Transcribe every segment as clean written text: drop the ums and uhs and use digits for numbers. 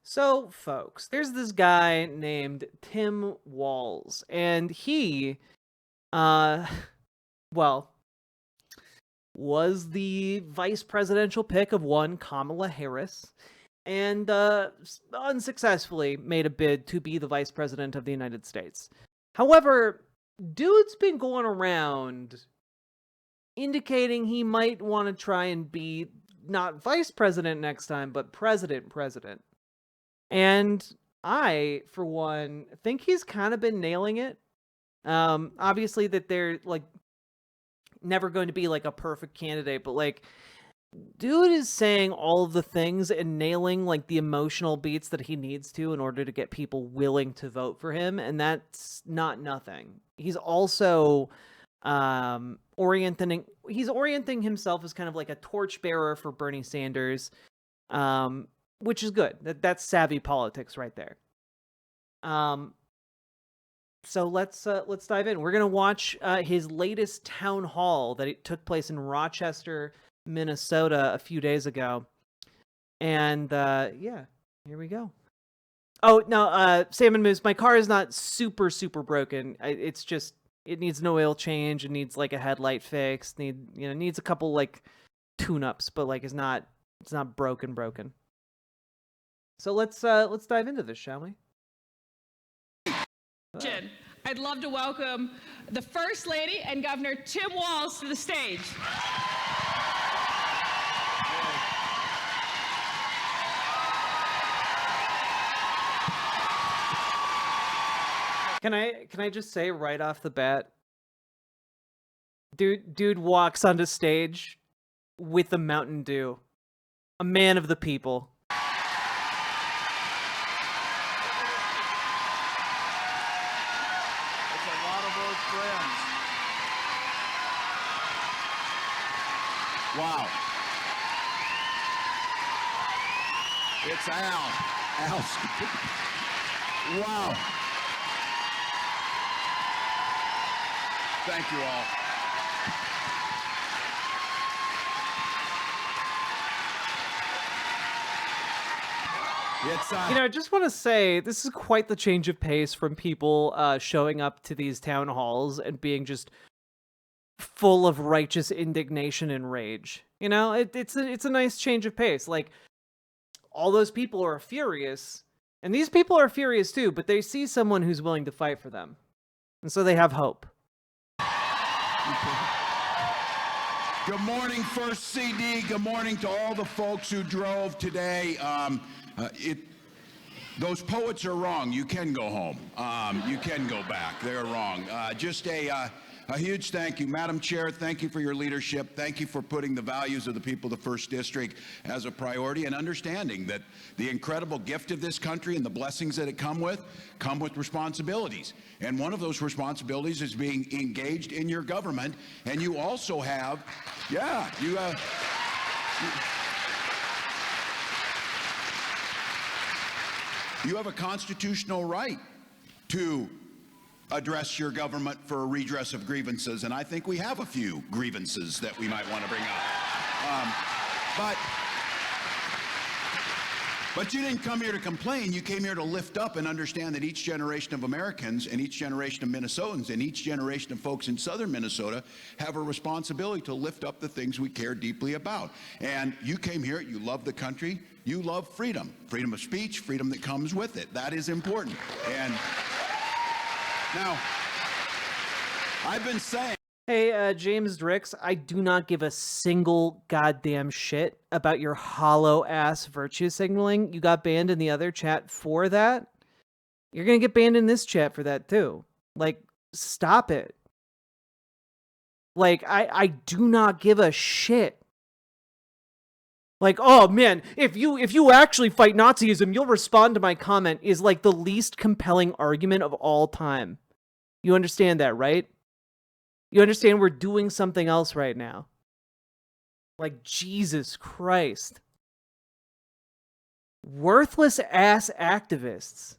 So, folks, there's this guy named Tim Walz, and he, uh, well, was the vice presidential pick of one Kamala Harris, and unsuccessfully made a bid to be the vice president of the United States. However, dude's been going around indicating he might want to try and be not vice president next time, but president. And I, for one, think he's kind of been nailing it. Obviously that they're like never going to be like a perfect candidate, but like dude is saying all of the things and nailing like the emotional beats that he needs to in order to get people willing to vote for him, and that's not nothing. He's also orienting himself as kind of like a torchbearer for Bernie Sanders. Which is good. That's savvy politics right there. So let's dive in. We're gonna watch his latest town hall that it took place in Rochester, Minnesota, a few days ago, and yeah, here we go. Oh no, Salmon Moose, my car is not super broken. It's just it needs an oil change. It needs like a headlight fix. Needs a couple like tune-ups, but like it's not broken. So let's dive into this, shall we? I'd love to welcome the First Lady and Governor Tim Walz to the stage. Can I just say right off the bat, dude walks onto stage with a Mountain Dew, a man of the people. Wow. It's Al. Wow. Thank you all. I just want to say this is quite the change of pace from people showing up to these town halls and being just full of righteous indignation and rage. It's a nice change of pace. Like, all those people are furious, and these people are furious too, but they see someone who's willing to fight for them, and so they have hope. Good morning, First CD. Good morning to all the folks who drove today. Those poets are wrong. You can go home. You can go back. They're wrong. Just a huge thank you. Madam Chair, thank you for your leadership. Thank you for putting the values of the people of the 1st District as a priority, and understanding that the incredible gift of this country and the blessings that it come with responsibilities. And one of those responsibilities is being engaged in your government. And you also have, you have a constitutional right to address your government for a redress of grievances, and I think we have a few grievances that we might want to bring up. But you didn't come here to complain. You came here to lift up and understand that each generation of Americans and each generation of Minnesotans and each generation of folks in southern Minnesota have a responsibility to lift up the things we care deeply about. And you came here, you love the country, you love freedom of speech, freedom that comes with it. That is important. And now, I've been saying... Hey, James Drix, I do not give a single goddamn shit about your hollow-ass virtue signaling. You got banned in the other chat for that. You're gonna get banned in this chat for that, too. Like, stop it. Like, I do not give a shit. Like, oh man, if you actually fight Nazism, you'll respond to my comment, is like the least compelling argument of all time. You understand that, right? You understand we're doing something else right now. Like, Jesus Christ. Worthless ass activists.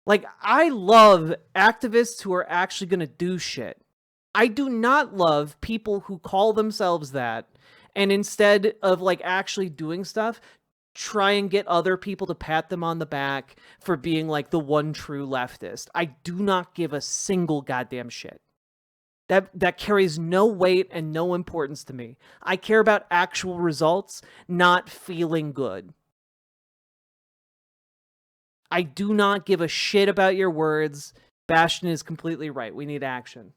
Like, I love activists who are actually gonna do shit. I do not love people who call themselves that, and instead of like actually doing stuff, try and get other people to pat them on the back for being like the one true leftist. I do not give a single goddamn shit. That carries no weight and no importance to me. I care about actual results, not feeling good. I do not give a shit about your words. Bastion is completely right. We need action.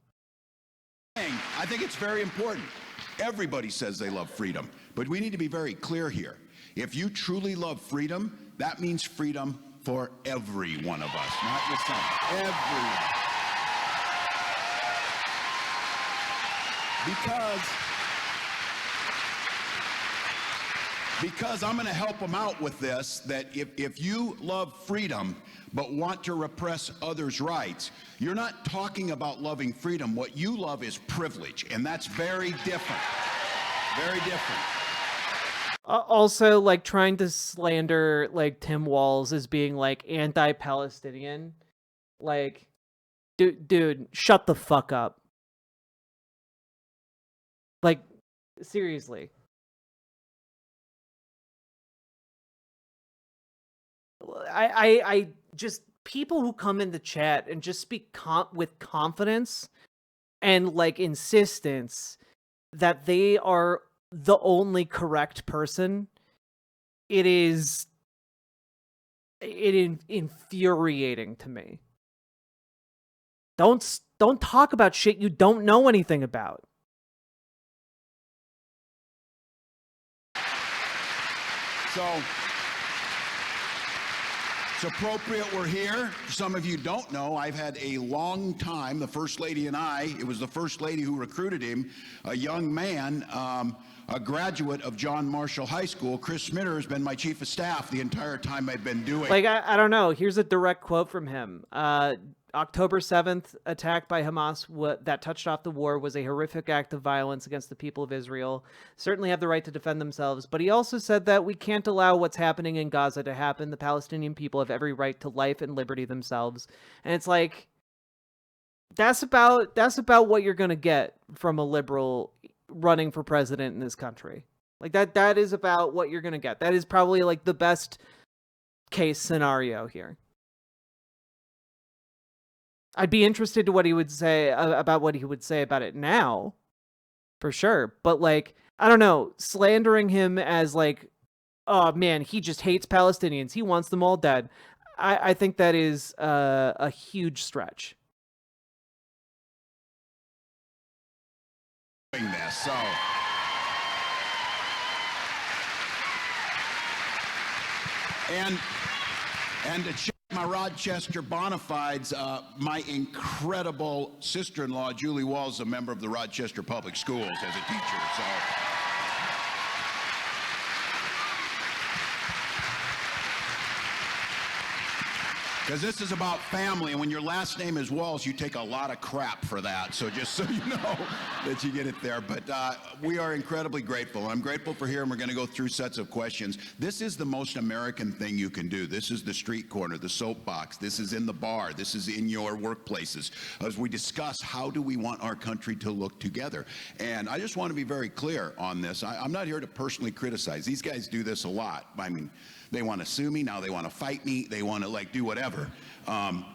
I think it's very important. Everybody says they love freedom, but we need to be very clear here. If you truly love freedom, that means freedom for every one of us, not just some. Everyone. Because I'm going to help them out with this, that if you love freedom but want to repress others' rights, you're not talking about loving freedom. What you love is privilege, and that's very different. Very different. Also, like, trying to slander, like, Tim Walz as being, like, anti-Palestinian. Like, dude, shut the fuck up. Like, seriously. I just, people who come in the chat and just speak with confidence and, like, insistence that they are the only correct person, it is infuriating to me. Don't talk about shit you don't know anything about. So it's appropriate we're here. Some of you don't know, I've had a long time, the First Lady and I, it was the First Lady who recruited him, a young man, a graduate of John Marshall High School. Chris Smitter has been my chief of staff the entire time I've been doing. Like, I don't know. Here's a direct quote from him. October 7th attack by Hamas that touched off the war was a horrific act of violence against the people of Israel. Certainly have the right to defend themselves, but he also said that we can't allow what's happening in Gaza to happen. The Palestinian people have every right to life and liberty themselves. And it's like, that's about what you're going to get from a liberal running for president in this country. Like, that is about what you're going to get. That is probably, like, the best case scenario here. I'd be interested to what he would say about what he would say about it now, for sure. But, like, I don't know, slandering him as, like, oh man, he just hates Palestinians, he wants them all dead. I think that is a huge stretch. This, so. And to check my Rochester bona fides, my incredible sister-in-law, Julie Walz, is a member of the Rochester Public Schools as a teacher, so. Because this is about family, and when your last name is Walz, you take a lot of crap for that. So just so you know that you get it there. But we are incredibly grateful. I'm grateful for here, and we're going to go through sets of questions. This is the most American thing you can do. This is the street corner, the soapbox. This is in the bar. This is in your workplaces. As we discuss, how do we want our country to look together? And I just want to be very clear on this. I'm not here to personally criticize. These guys do this a lot. I mean, they want to sue me, now they want to fight me, they want to, like, do whatever. I'm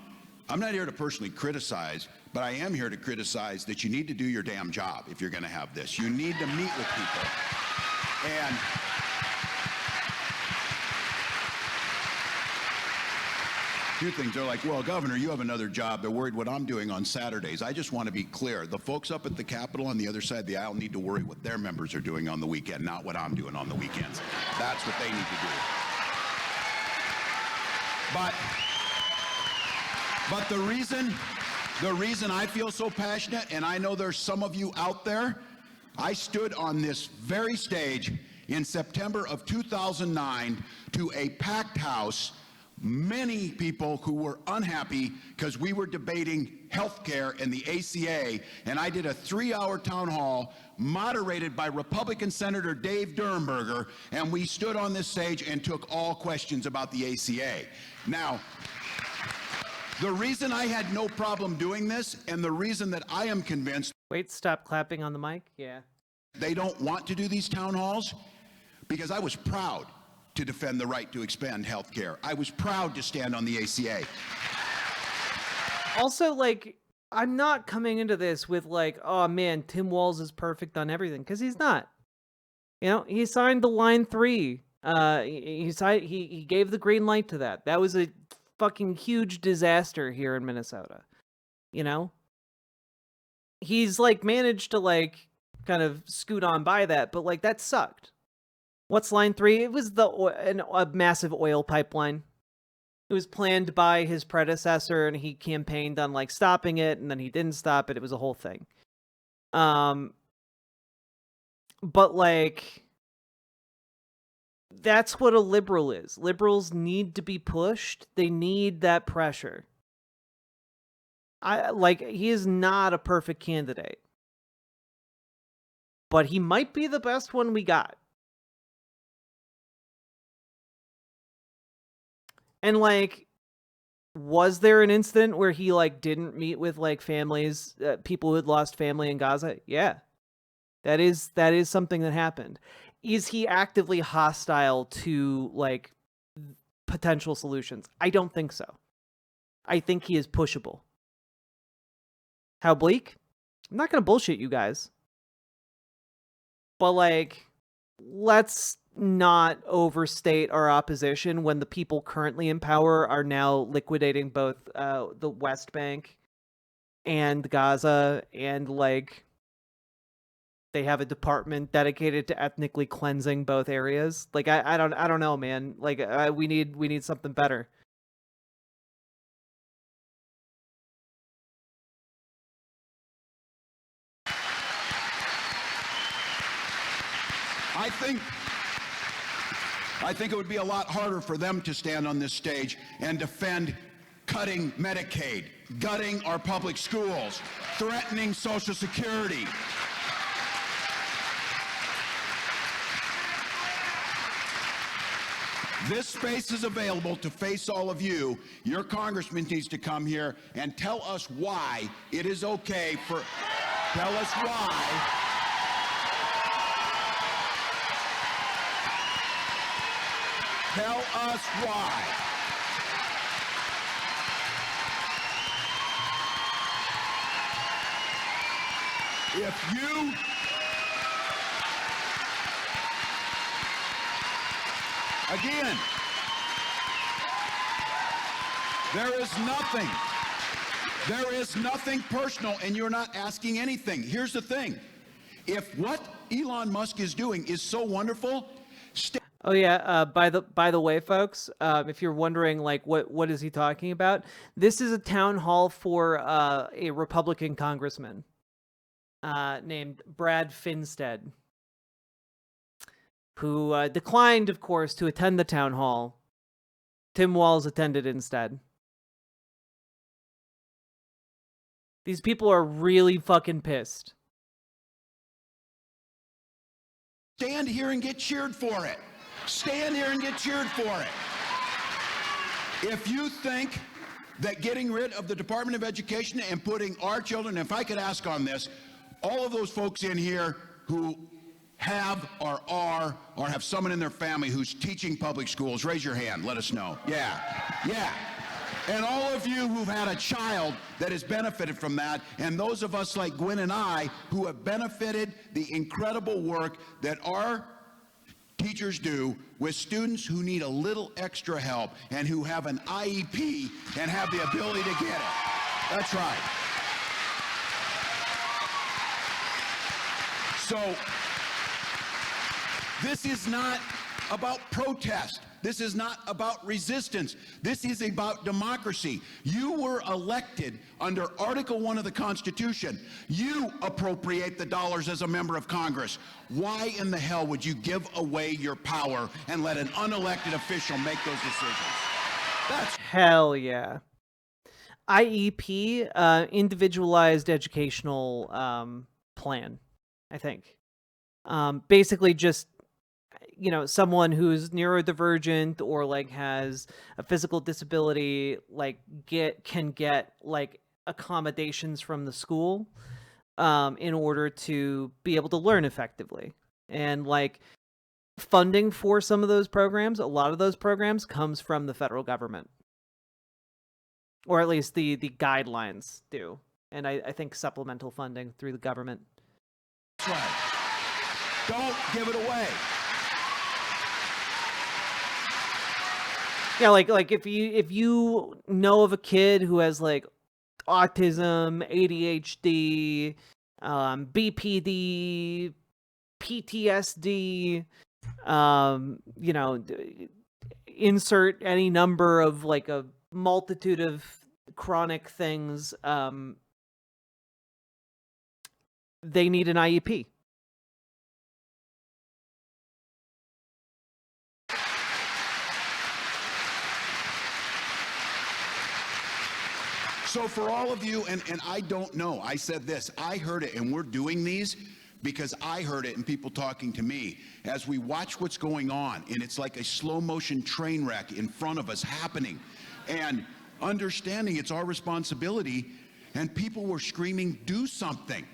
not here to personally criticize, but I am here to criticize that you need to do your damn job if you're going to have this. You need to meet with people. And two things. They're like, well, Governor, you have another job. They're worried what I'm doing on Saturdays. I just want to be clear. The folks up at the Capitol on the other side of the aisle need to worry what their members are doing on the weekend, not what I'm doing on the weekends. That's what they need to do. But the reason I feel so passionate, and I know there's some of you out there, I stood on this very stage in September of 2009 to a packed house, many people who were unhappy because we were debating health care and the ACA, and I did a 3-hour town hall moderated by Republican Senator Dave Durenberger, and we stood on this stage and took all questions about the ACA. Now, the reason I had no problem doing this, and the reason that I am convinced— Wait, stop clapping on the mic. Yeah. They don't want to do these town halls, because I was proud to defend the right to expand health care. I was proud to stand on the ACA. Also, like, I'm not coming into this with like, oh man, Tim Walz is perfect on everything, because he's not. You know, he signed the Line 3. He gave the green light to that. That was a fucking huge disaster here in Minnesota. You know? He's like managed to like kind of scoot on by that, but like that sucked. What's Line 3? It was a massive oil pipeline. It was planned by his predecessor, and he campaigned on like stopping it, and then he didn't stop it. It was a whole thing. But like, that's what a liberal is. Liberals need to be pushed. They need that pressure. He is not a perfect candidate, but he might be the best one we got. And like, was there an incident where he like didn't meet with like families, people who had lost family in Gaza? Yeah, that is something that happened. Is he actively hostile to like potential solutions? I don't think so. I think he is pushable. How bleak? I'm not gonna bullshit you guys, but like, let's not overstate our opposition when the people currently in power are now liquidating both the West Bank and Gaza, and like they have a department dedicated to ethnically cleansing both areas. Like I don't know, man. Like we need something better. I think it would be a lot harder for them to stand on this stage and defend cutting Medicaid, gutting our public schools, threatening Social Security. This space is available to face all of you. Your congressman needs to come here and tell us why it is okay for... Tell us why... Tell us why. If you... Again, there is nothing personal, and you're not asking anything. Here's the thing. If what Elon Musk is doing is so wonderful... Oh yeah. By the way, folks, if you're wondering, like, what is he talking about? This is a town hall for a Republican congressman named Brad Finstead, who declined, of course, to attend the town hall. Tim Walz attended instead. These people are really fucking pissed. Stand here and get cheered for it. Stand here and get cheered for it. If you think that getting rid of the Department of Education and putting our children, if I could ask on this, all of those folks in here who have or are or have someone in their family who's teaching public schools, raise your hand, let us know. Yeah. And all of you who've had a child that has benefited from that, and those of us like Gwen and I who have benefited the incredible work that our teachers do with students who need a little extra help and who have an IEP and have the ability to get it. That's right. So this is not about protest. This is not about resistance. This is about democracy. You were elected under Article 1 of the Constitution. You appropriate the dollars as a member of Congress. Why in the hell would you give away your power and let an unelected official make those decisions? That's hell yeah. IEP, individualized educational plan, I think. Basically just, you know, someone who's neurodivergent or like has a physical disability, like can get like accommodations from the school in order to be able to learn effectively. And like funding for some of those programs, a lot of those programs, comes from the federal government. Or at least the guidelines do. And I think supplemental funding through the government. That's right. Don't give it away. Yeah, like if you know of a kid who has like autism, ADHD, BPD, PTSD, you know, insert any number of like a multitude of chronic things, they need an IEP. So for all of you, and I don't know, I said this, I heard it, and we're doing these because I heard it and people talking to me as we watch what's going on, and it's like a slow motion train wreck in front of us happening, and understanding it's our responsibility, and people were screaming, do something,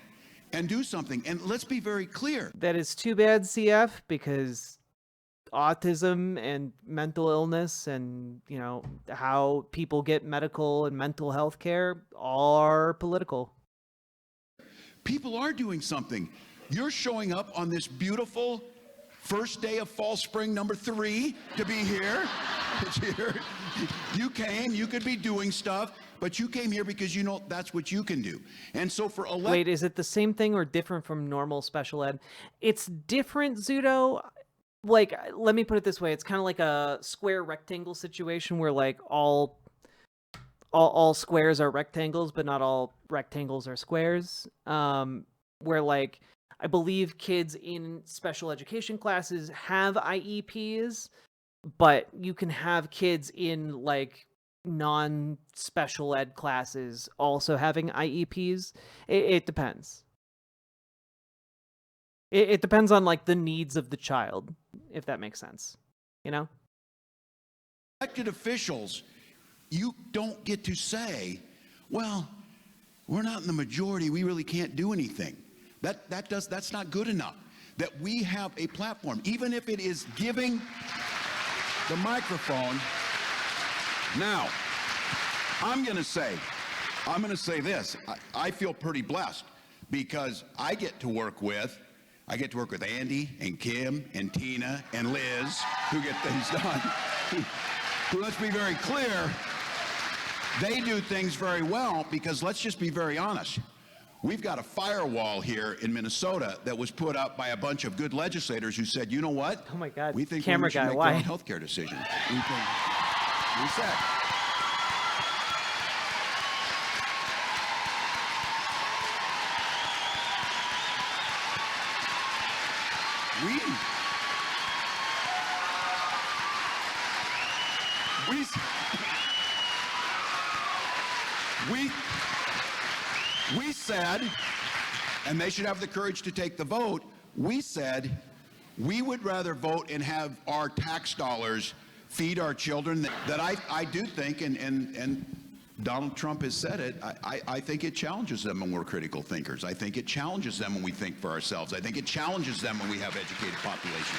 and do something. And let's be very clear. That is too bad, CF, because autism and mental illness and, you know, how people get medical and mental health care are political. People are doing something. You're showing up on this beautiful first day of fall spring number 3 to be here. You came, you could be doing stuff, but you came here because you know that's what you can do. And so for Wait, is it the same thing or different from normal special ed? It's different, Zudo. Like, let me put it this way. It's kind of like a square rectangle situation where like all squares are rectangles, but not all rectangles are squares. Where like, I believe kids in special education classes have IEPs, but you can have kids in like non-special ed classes also having IEPs. It depends. It depends on like the needs of the child, if that makes sense, you know? Elected officials, you don't get to say, well, we're not in the majority, we really can't do anything. That's not good enough. That we have a platform, even if it is giving the microphone. Now, I'm going to say this. I feel pretty blessed because I get to work with Andy and Kim and Tina and Liz who get things done. Let's be very clear, they do things very well because let's just be very honest. We've got a firewall here in Minnesota that was put up by a bunch of good legislators who said, you know what? Oh my God, we think camera we should guy, make why? our own healthcare decision. We said. We said, and they should have the courage to take the vote, we said we would rather vote and have our tax dollars feed our children. That I do think, and Donald Trump has said it, I think it challenges them when we're critical thinkers. I think it challenges them when we think for ourselves. I think it challenges them when we have educated population.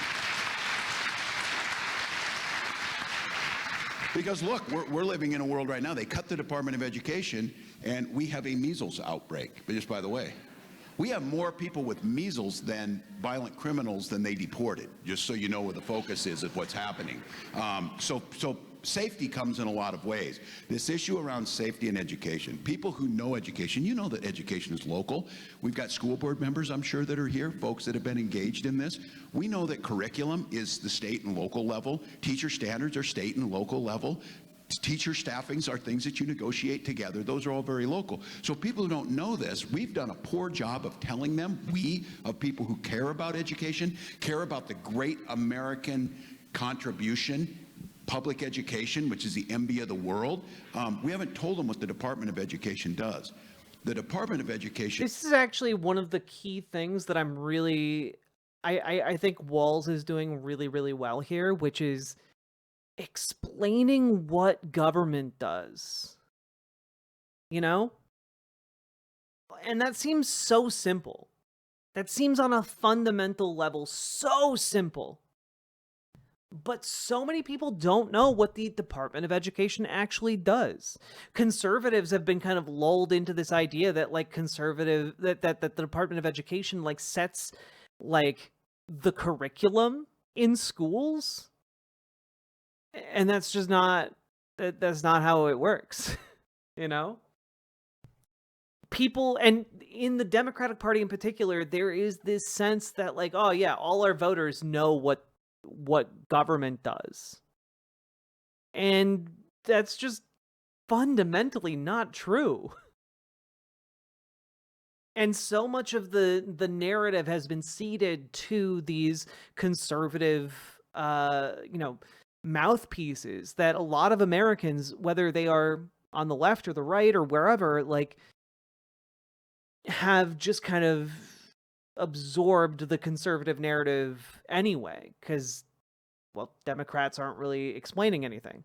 Because look, we're living in a world right now, they cut the Department of Education and we have a measles outbreak. But just by the way, we have more people with measles than violent criminals than they deported, just so you know where the focus is of what's happening. So safety comes in a lot of ways. This issue around safety and education, people who know education, you know that education is local. We've got school board members, I'm sure, that are here, folks that have been engaged in this. We know that curriculum is the state and local level. Teacher standards are state and local level. Teacher staffings are things that you negotiate together. Those are all very local. So people who don't know this, we've done a poor job of telling them, of people who care about education, care about the great American contribution, public education, which is the envy of the world. We haven't told them what the Department of Education does. The Department of Education... This is actually one of the key things that I'm really... I think Walz is doing really, really well here, which is explaining what government does. You know? And that seems so simple. That seems on a fundamental level so simple. But so many people don't know what the Department of Education actually does. Conservatives have been kind of lulled into this idea that like that the Department of Education like sets like the curriculum in schools. And that's just not that's not how it works, you know? People, and in the Democratic Party in particular, there is this sense that like, oh yeah, all our voters know what government does. And that's just fundamentally not true. And so much of the narrative has been ceded to these conservative mouthpieces that a lot of Americans, whether they are on the left or the right or wherever, like have just kind of absorbed the conservative narrative anyway, because, well, Democrats aren't really explaining anything.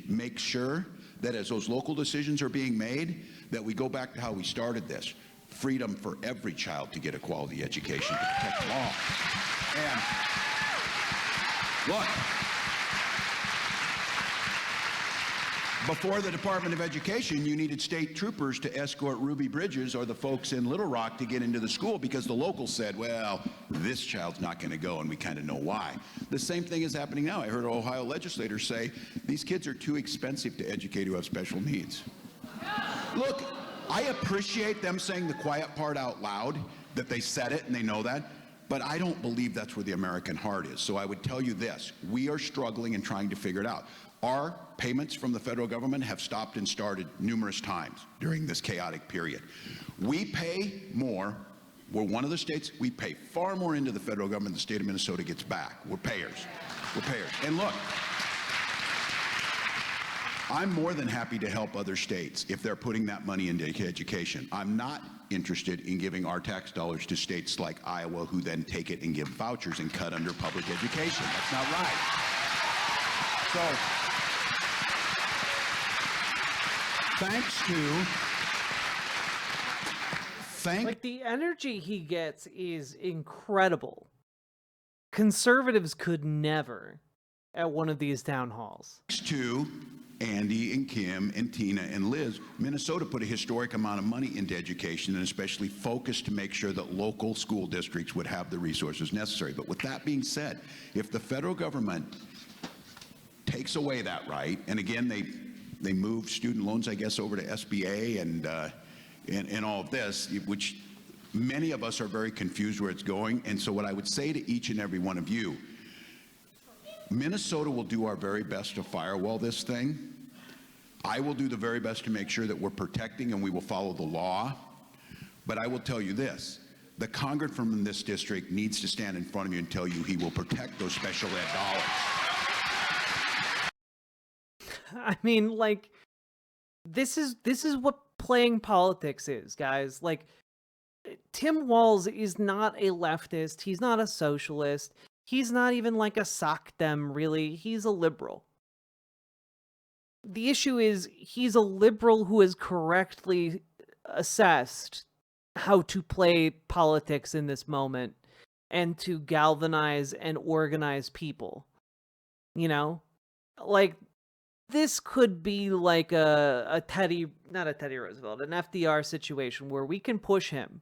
Make sure that as those local decisions are being made, that we go back to how we started this. Freedom for every child to get a quality education, to protect them all. And look, before the Department of Education, you needed state troopers to escort Ruby Bridges or the folks in Little Rock to get into the school because the locals said, well, this child's not going to go, and we kind of know why. The same thing is happening now. I heard Ohio legislators say these kids are too expensive to educate who have special needs. Look, I appreciate them saying the quiet part out loud, that they said it and they know that, but I don't believe that's where the American heart is. So I would tell you this, we are struggling and trying to figure it out. Our payments from the federal government have stopped and started numerous times during this chaotic period. We pay more. We're one of the states, we pay far more into the federal government than the state of Minnesota gets back. We're payers. We're payers. And look, I'm more than happy to help other states if they're putting that money into education. I'm not interested in giving our tax dollars to states like Iowa, who then take it and give vouchers and cut under public education. That's not right. So, like, the energy he gets is incredible. Conservatives could never at one of these town halls. Thanks to Andy and Kim and Tina and Liz, Minnesota put a historic amount of money into education, and especially focused to make sure that local school districts would have the resources necessary. But with that being said, if the federal government takes away that right, and again, they moved student loans, I guess, over to SBA and all of this, which many of us are very confused where it's going. And so what I would say to each and every one of you, Minnesota will do our very best to firewall this thing. I will do the very best to make sure that we're protecting and we will follow the law. But I will tell you this, the congressman from this district needs to stand in front of you and tell you he will protect those special ed dollars. I mean, like, this is what playing politics is, guys. Like, Tim Walz is not a leftist. He's not a socialist. He's not even like a sock dem, really. He's a liberal. The issue is he's a liberal who has correctly assessed how to play politics in this moment and to galvanize and organize people. You know? Like, this could be like not a Teddy Roosevelt, an FDR situation where we can push him,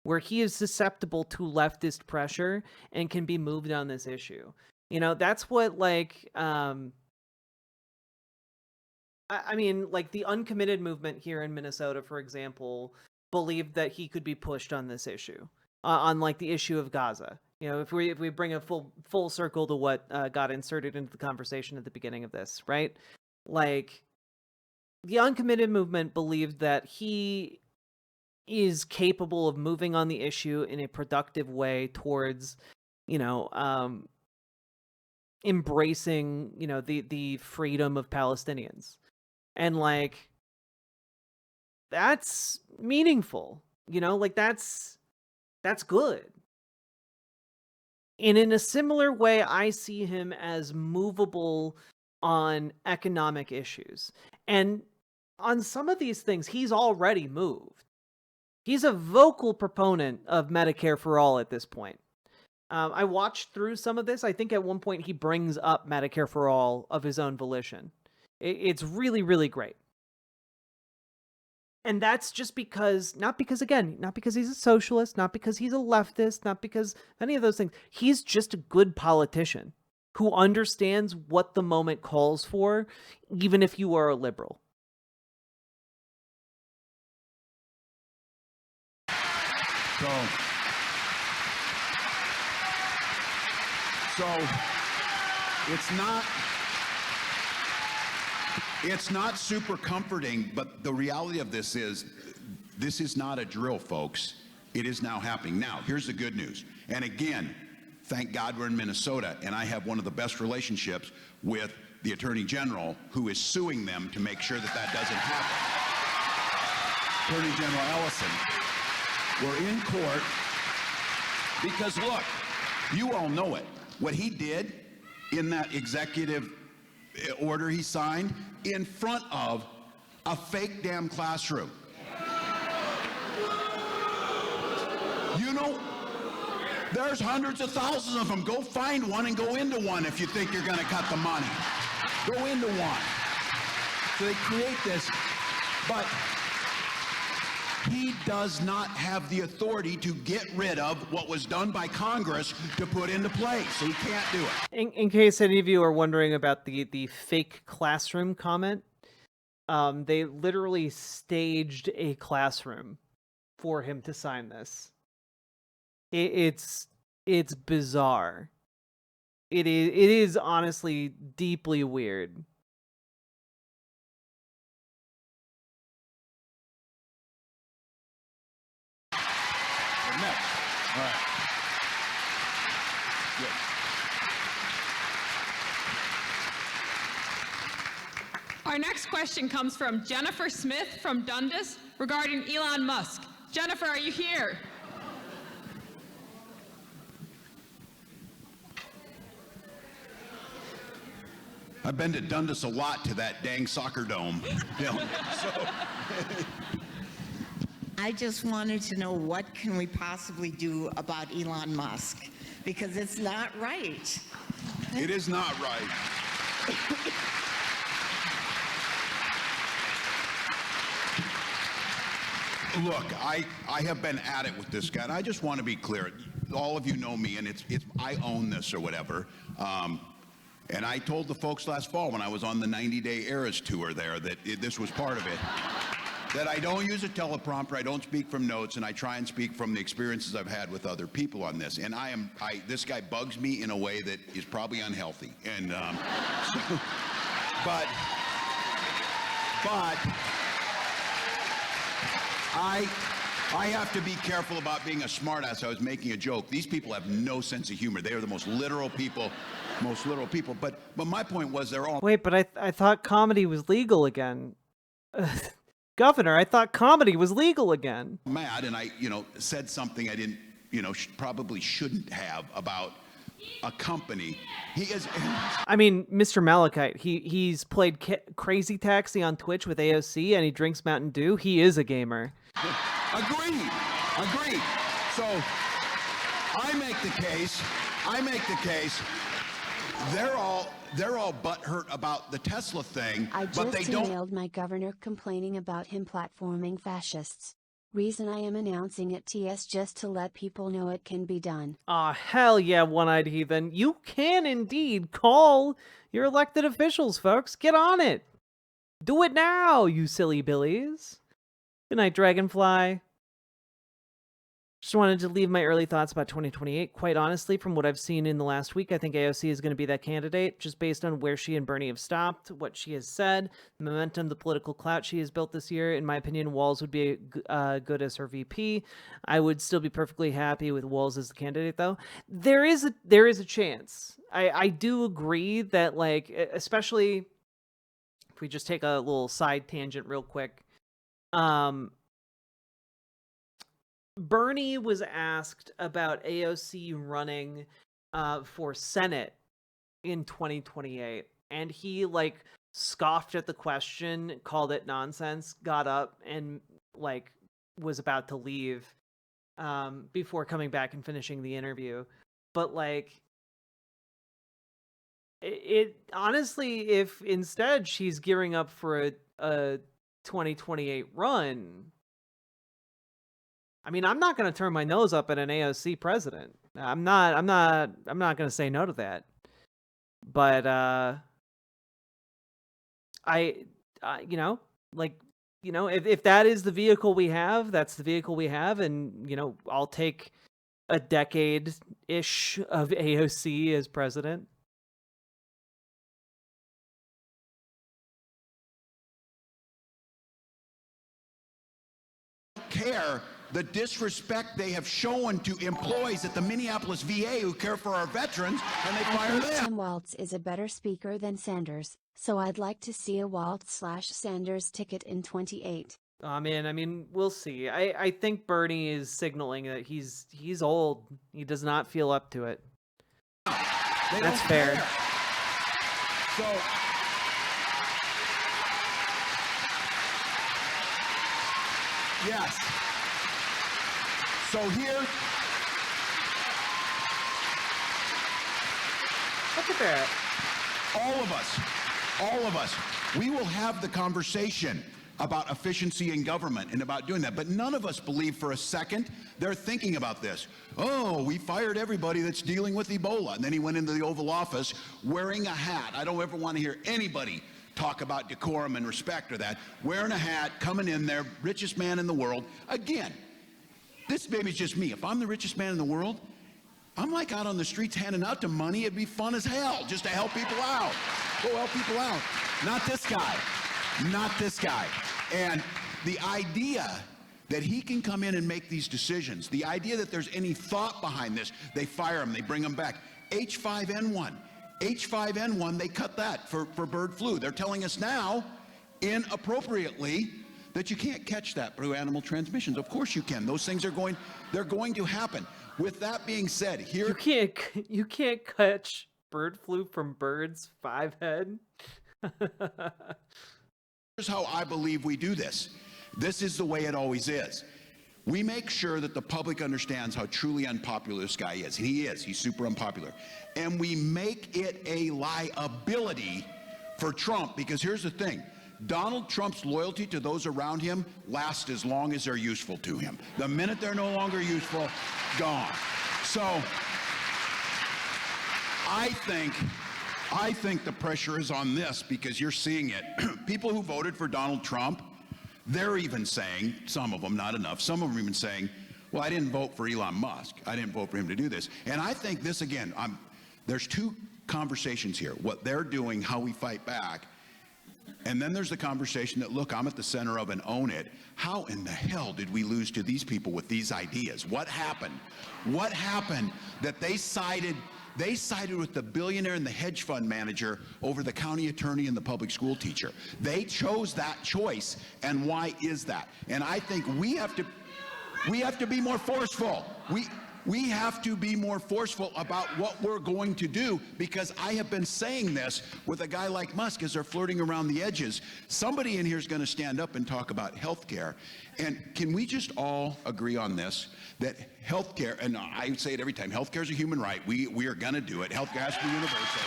where he is susceptible to leftist pressure and can be moved on this issue. You know, that's what, like, I mean, like, the uncommitted movement here in Minnesota, for example, believed that he could be pushed on this issue, on, like, the issue of Gaza. You know, if we bring a full circle to what got inserted into the conversation at the beginning of this, right? Like, the uncommitted movement believed that he is capable of moving on the issue in a productive way towards, you know, embracing, you know, the freedom of Palestinians. And, like, that's meaningful, you know, like, that's good. And in a similar way, I see him as movable on economic issues. And on some of these things, he's already moved. He's a vocal proponent of Medicare for all at this point. I watched through some of this. I think at one point he brings up Medicare for all of his own volition. It's really, really great. And that's just because, not because he's a socialist, not because he's a leftist, not because any of those things. He's just a good politician who understands what the moment calls for, even if you are a liberal. So it's not super comforting, but the reality of this is not a drill, folks. It is now happening. Now, here's the good news. And again, thank God we're in Minnesota, and I have one of the best relationships with the Attorney General, who is suing them to make sure that that doesn't happen. Attorney General Ellison. We're in court because, look, you all know it. What he did in that executive order he signed in front of a fake damn classroom. You know, there's hundreds of thousands of them. Go find one and go into one if you think you're going to cut the money. Go into one. So they create this, but he does not have the authority to get rid of what was done by Congress to put into place. So he can't do it. In case any of you are wondering about the fake classroom comment, they literally staged a classroom for him to sign this. It's bizarre. It is honestly deeply weird. All right. Good. Our next question comes from Jennifer Smith from Dundas regarding Elon Musk. Jennifer, are you here? I've been to Dundas a lot, to that dang soccer dome. I just wanted to know, what can we possibly do about Elon Musk? Because it's not right. It is not right. Look, I have been at it with this guy, and I just want to be clear. All of you know me, and it's I own this or whatever. And I told the folks last fall when I was on the 90-day Eras tour there that this was part of it. That I don't use a teleprompter, I don't speak from notes, and I try and speak from the experiences I've had with other people on this. And this guy bugs me in a way that is probably unhealthy. And but I have to be careful about being a smartass. I was making a joke. These people have no sense of humor. They are the most literal people. But my point was, they're all... Wait, but I thought comedy was legal again. Governor, I thought comedy was legal again. Mad, and I, said something I didn't, probably shouldn't have about a company. He is... I mean, Mr. Malachite, he's played Crazy Taxi on Twitch with AOC, and he drinks Mountain Dew. He is a gamer. Agreed. So I make the case. They're all butthurt about the Tesla thing, I but they just don't... emailed my governor complaining about him platforming fascists. Reason I am announcing it TS just to let people know it can be done. Aw, hell yeah, one-eyed heathen. You can indeed call your elected officials, folks. Get on it. Do it now, you silly billies. Good night, Dragonfly. Just wanted to leave my early thoughts about 2028. Quite honestly, from what I've seen in the last week, I think AOC is going to be that candidate, just based on where she and Bernie have stopped, what she has said, the momentum, the political clout she has built this year. In my opinion, Walz would be good as her VP. I would still be perfectly happy with Walz as the candidate, though. There is a chance. I do agree that, like, especially if we just take a little side tangent real quick. Bernie was asked about AOC running for Senate in 2028, and he scoffed at the question, called it nonsense, got up and was about to leave before coming back and finishing the interview. But like, it honestly, if instead she's gearing up for a 2028 run, I mean, I'm not going to turn my nose up at an AOC president. I'm not going to say no to that. But you know, like, you know, if that is the vehicle we have, that's the vehicle we have, and you know, I'll take a decade-ish of AOC as president. Care the disrespect they have shown to employees at the Minneapolis VA who care for our veterans, and they fire them. Tim Walz is a better speaker than Sanders, so I'd like to see a Walz/Sanders ticket in 28. I mean, we'll see. I think Bernie is signaling that he's old. He does not feel up to it. That's fair. So, yes. So here, Look at that. all of us, we will have the conversation about efficiency in government and about doing that. But none of us believe for a second they're thinking about this. Oh, we fired everybody that's dealing with Ebola. And then he went into the Oval Office wearing a hat. I don't ever want to hear anybody talk about decorum and respect or that. Wearing a hat, coming in there, richest man in the world. Again, this maybe just me. If I'm the richest man in the world, I'm like out on the streets handing out the money. It'd be fun as hell just to help people out. Go help people out. Not this guy. Not this guy. And the idea that he can come in and make these decisions, the idea that there's any thought behind this, they fire him, they bring him back. H5N1. H5N1, they cut that for bird flu. They're telling us now, inappropriately, that you can't catch that through animal transmissions. Of course you can. Those things they're going to happen. With that being said, here you can't catch bird flu from birds 5 head. Here's how I believe we do this. This is the way it always is. We make sure that the public understands how truly unpopular this guy is. And he is. He's super unpopular. And we make it a liability for Trump, because here's the thing. Donald Trump's loyalty to those around him lasts as long as they're useful to him. The minute they're no longer useful, gone. So I think the pressure is on this, because you're seeing it. People who voted for Donald Trump, they're even saying, some of them, not enough, some of them are even saying, well, I didn't vote for Elon Musk. I didn't vote for him to do this. And I think this, again, there's two conversations here. What they're doing, how we fight back. And then there's the conversation that, look, I'm at the center of and own it. How in the hell did we lose to these people with these ideas? What happened? What happened that they sided with the billionaire and the hedge fund manager over the county attorney and the public school teacher? They chose that choice, and why is that? And I think we have to be more forceful. We have to be more forceful about what we're going to do, because I have been saying this with a guy like Musk as they're flirting around the edges. Somebody in here is going to stand up and talk about health care. And can we just all agree on this, that health care, and I say it every time, health care is a human right. We are going to do it. Health care has to be universal.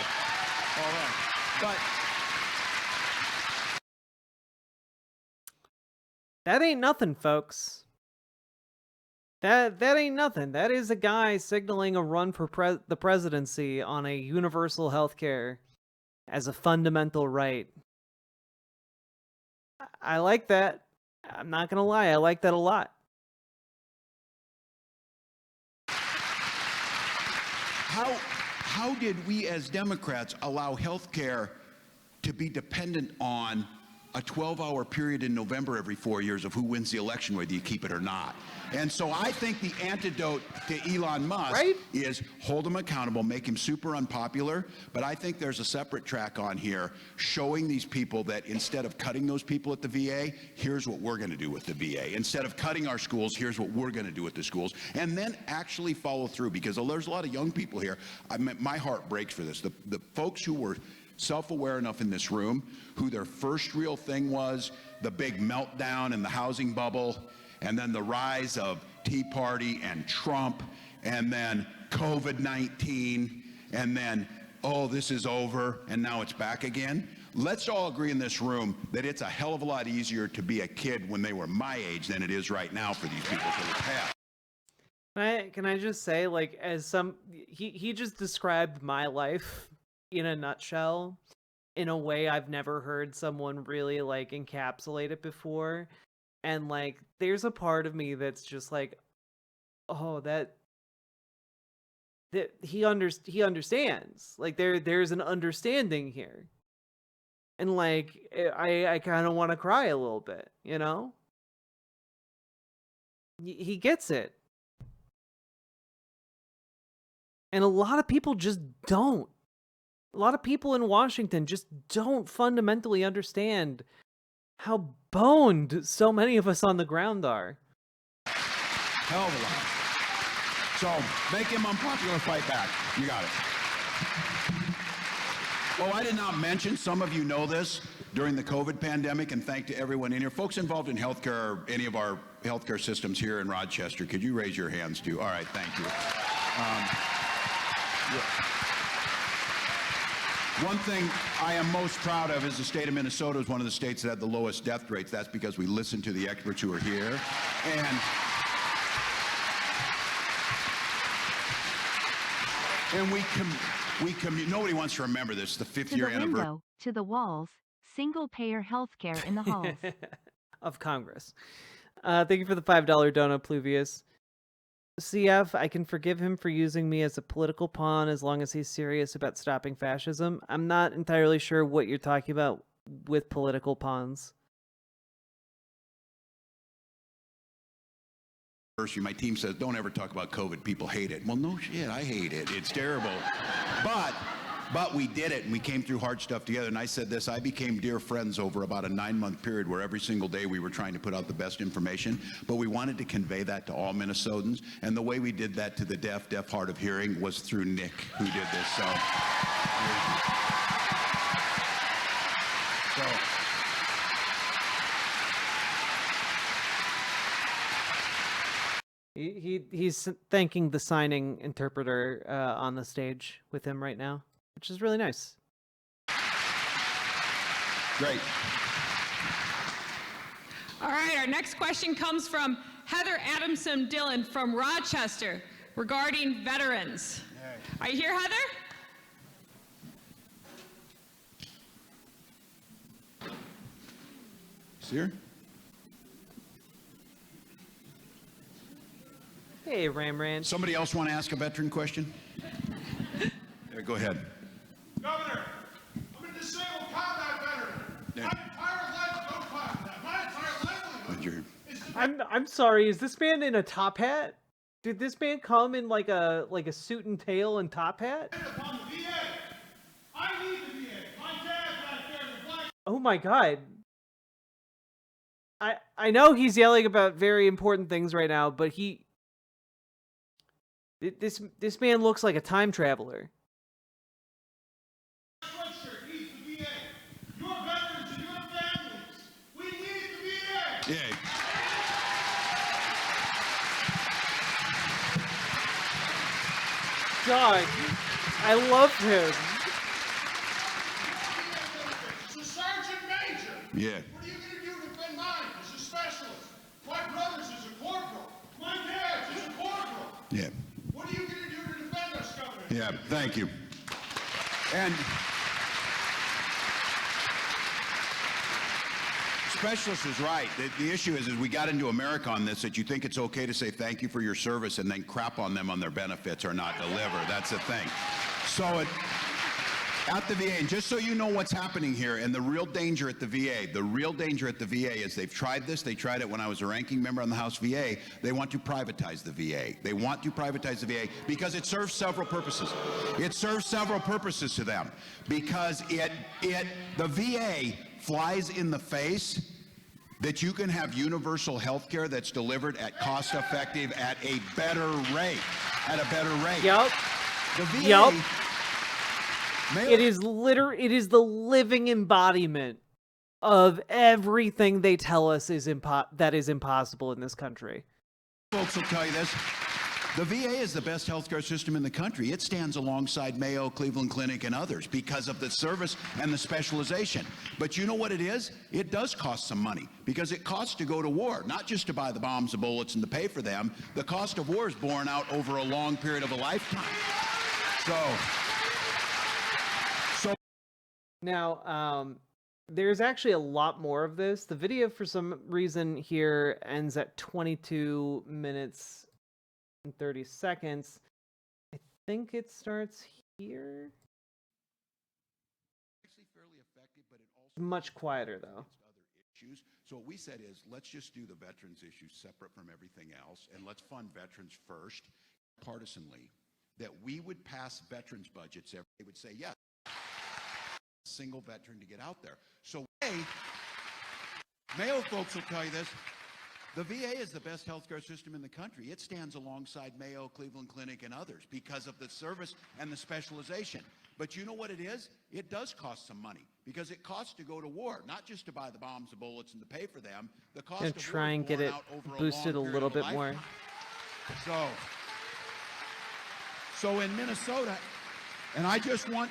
All right. But that ain't nothing, folks. That ain't nothing. That is a guy signaling a run for the presidency on a universal health care as a fundamental right. I like that. I'm not going to lie. I like that a lot. How did we as Democrats allow health care to be dependent on a 12-hour period in November every 4 years of who wins the election, whether you keep it or not? And so I think the antidote to Elon Musk is hold him accountable, make him super unpopular. But I think there's a separate track on here showing these people that instead of cutting those people at the VA, here's what we're going to do with the VA. Instead of cutting our schools, here's what we're going to do with the schools. And then actually follow through, because there's a lot of young people here. My heart breaks for this. The folks who were self-aware enough in this room, who their first real thing was the big meltdown and the housing bubble, and then the rise of Tea Party and Trump, and then COVID-19, and then, oh, this is over, and now it's back again. Let's all agree in this room that it's a hell of a lot easier to be a kid when they were my age than it is right now for these people to the past. Can I just say, like, he just described my life in a nutshell in a way I've never heard someone really, like, encapsulate it before. And, like, there's a part of me that's just like, oh, that he understands. Like, there's an understanding here. And, like, I kind of want to cry a little bit, you know? He gets it. And a lot of people just don't. A lot of people in Washington just don't fundamentally understand how boned so many of us on the ground are. Hell of a lot. So make him unpopular, fight back. You got it. Oh, I did not mention, some of you know this, during the COVID pandemic, and thank to everyone in here. Folks involved in healthcare, any of our healthcare systems here in Rochester, could you raise your hands too? All right, thank you. One thing I am most proud of is the state of Minnesota is one of the states that had the lowest death rates. That's because we listened to the experts who are here. And nobody wants to remember this, the fifth year anniversary. To the Walz, single-payer healthcare in the halls. Of Congress. Thank you for the $5 donut, Pluvius. CF, I can forgive him for using me as a political pawn as long as he's serious about stopping fascism. I'm not entirely sure what you're talking about with political pawns. My team says, don't ever talk about COVID. People hate it. Well, no shit, I hate it. It's terrible. But we did it, and we came through hard stuff together. And I said this, I became dear friends over about a 9-month period where every single day we were trying to put out the best information. But we wanted to convey that to all Minnesotans. And the way we did that to the deaf, hard of hearing, was through Nick, who did this. He's thanking the signing interpreter on the stage with him right now, which is really nice. Great. All right, our next question comes from Heather Adamson Dillon from Rochester regarding veterans. Are you here, Heather? See her? Hey, Ram Ranch. Somebody else want to ask a veteran question? Yeah, go ahead. Governor, I'm a disabled combat veteran. Yeah. My entire life goes by that. My entire livelihood is I'm sorry. Is this man in a top hat? Did this man come in like a suit and tail and top hat? dependent upon the VA. I need the VA. My dad's back there in the black. Oh my god. I know he's yelling about very important things right now, but this man looks like a time traveler. Sweatshirt needs the VA. Your veterans and your families. We need the VA. Yeah. God, I love him. It's a sergeant major. Yeah. What are you going to do to defend mine as a specialist? My brother's is a corporal. My dad's is a corporal. Yeah. What are you going to do to defend us, Governor? Yeah, thank you. And Specialist is right. The issue is we got into America on this, that you think it's okay to say thank you for your service and then crap on them on their benefits or not deliver. That's the thing. So at the VA, and just so you know what's happening here, and the real danger at the VA is they've tried this. They tried it when I was a ranking member on the House VA. They want to privatize the VA. They want to privatize the VA because it serves several purposes. It serves several purposes to them because the VA flies in the face that you can have universal health care that's delivered at cost effective at a better rate. Yep. The VA, Yep. may- It is the living embodiment of everything they tell us is that is impossible in this country. Folks will tell you this. The VA is the best healthcare system in the country. It stands alongside Mayo, Cleveland Clinic, and others because of the service and the specialization. But you know what it is? It does cost some money because it costs to go to war, not just to buy the bombs, the bullets, and to pay for them. The cost of war is borne out over a long period of a lifetime. So now, there's actually a lot more of this. The video, for some reason, here ends at 22 minutes and 30 seconds. I think it starts here. actually fairly effective, but it also Much quieter, though. other issues. So what we said is, let's just do the veterans issue separate from everything else, and let's fund veterans first, partisanly, that we would pass veterans budgets. They would say, yes, single veteran to get out there. So, Mayo folks will tell you this. The VA is the best healthcare system in the country. It stands alongside Mayo, Cleveland Clinic, and others because of the service and the specialization. But you know what it is? It does cost some money because it costs to go to war, not just to buy the bombs, the bullets, and to pay for them. The cost Gonna of try war is and get borne it out over boosted a long little period of bit more. lifetime. So in Minnesota, and I just want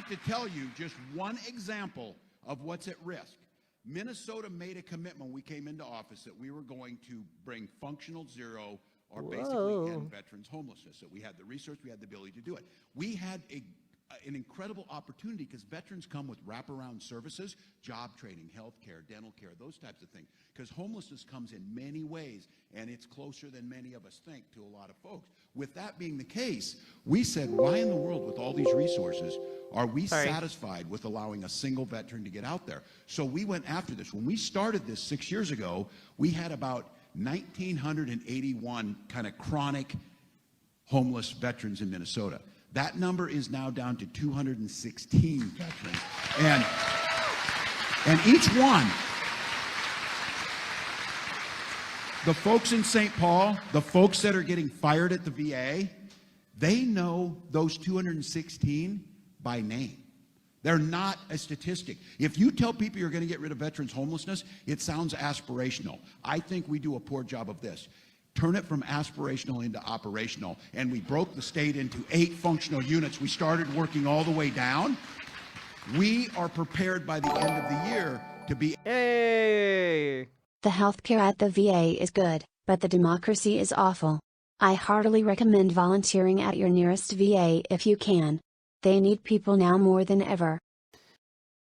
to tell you just one example of what's at risk. Minnesota made a commitment when we came into office that we were going to bring functional zero or basically end veterans homelessness. That we had the resource, we had the ability to do it. We had an incredible opportunity because veterans come with wraparound services, job training, health care, dental care, those types of things. Because homelessness comes in many ways, and it's closer than many of us think to a lot of folks. With that being the case, we said, why in the world, with all these resources, are we satisfied with allowing a single veteran to get out there? So we went after this. When we started this 6 years ago, we had about 1,981 kind of chronic homeless veterans in Minnesota. That number is now down to 216 veterans. And each one, the folks in St. Paul, the folks that are getting fired at the VA, they know those 216 by name. They're not a statistic. If you tell people you're going to get rid of veterans homelessness, it sounds aspirational. I think we do a poor job of this. Turn it from aspirational into operational. And we broke the state into 8 functional units. We started working all the way down. We are prepared by the end of the year to be... Hey! The healthcare at the VA is good, but the democracy is awful. I heartily recommend volunteering at your nearest VA if you can. They need people now more than ever.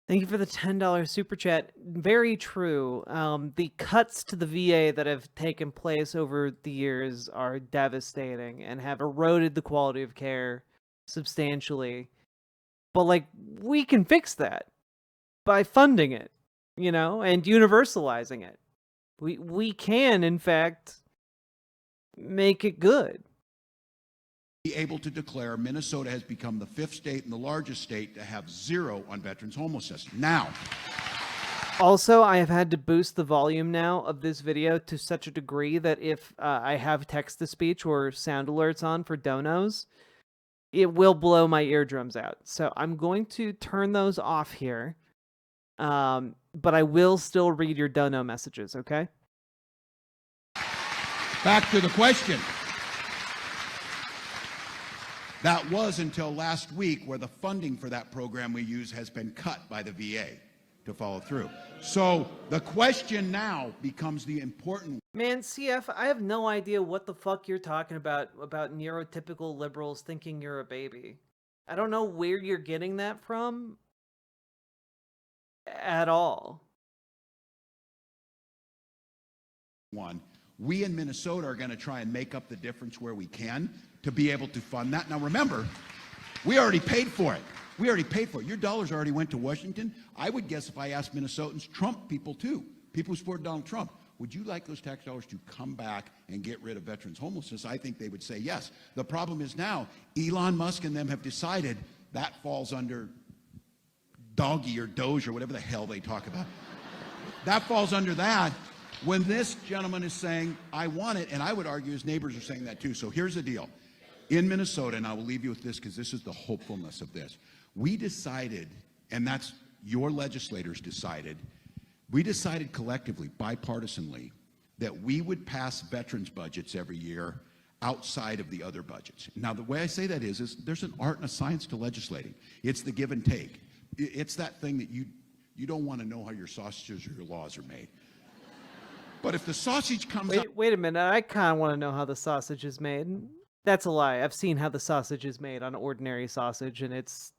Thank you for the $10 super chat. Very true. The cuts to the VA that have taken place over the years are devastating and have eroded the quality of care substantially. But, like, we can fix that by funding it, you know, and universalizing it. We can, in fact, make it good. Be able to declare Minnesota has become the 5th state and the largest state to have 0 on veterans homelessness. Now, also, I have had to boost the volume now of this video to such a degree that if I have text-to-speech or sound alerts on for donos, it will blow my eardrums out. So I'm going to turn those off here, but I will still read your dono messages, okay? back to the question. That was until last week, where the funding for that program we use has been cut by the VA to follow through. So the question now becomes the important. Man, CF, I have no idea what the fuck you're talking about neurotypical liberals thinking you're a baby. I don't know where you're getting that from at all. One, we in Minnesota are going to try and make up the difference where we can to be able to fund that. Now remember, we already paid for it. We already paid for it. Your dollars already went to Washington. I would guess if I asked Minnesotans, Trump people too, people who support Donald Trump, would you like those tax dollars to come back and get rid of veterans homelessness? I think they would say yes. The problem is now Elon Musk and them have decided that falls under Doggy or Doge or whatever the hell they talk about. That falls under that. When this gentleman is saying, I want it, and I would argue his neighbors are saying that too. So here's the deal. In Minnesota, and I will leave you with this because this is the hopefulness of this, we decided, and that's your legislators decided, we decided collectively, bipartisanly, that we would pass veterans budgets every year outside of the other budgets. Now, the way I say that is there's an art and a science to legislating. It's the give and take. It's that thing that you don't want to know how your sausages or your laws are made. But if the sausage comes out... Wait a minute. I kind of want to know how the sausage is made. That's a lie. I've seen how the sausage is made on ordinary sausage, and it's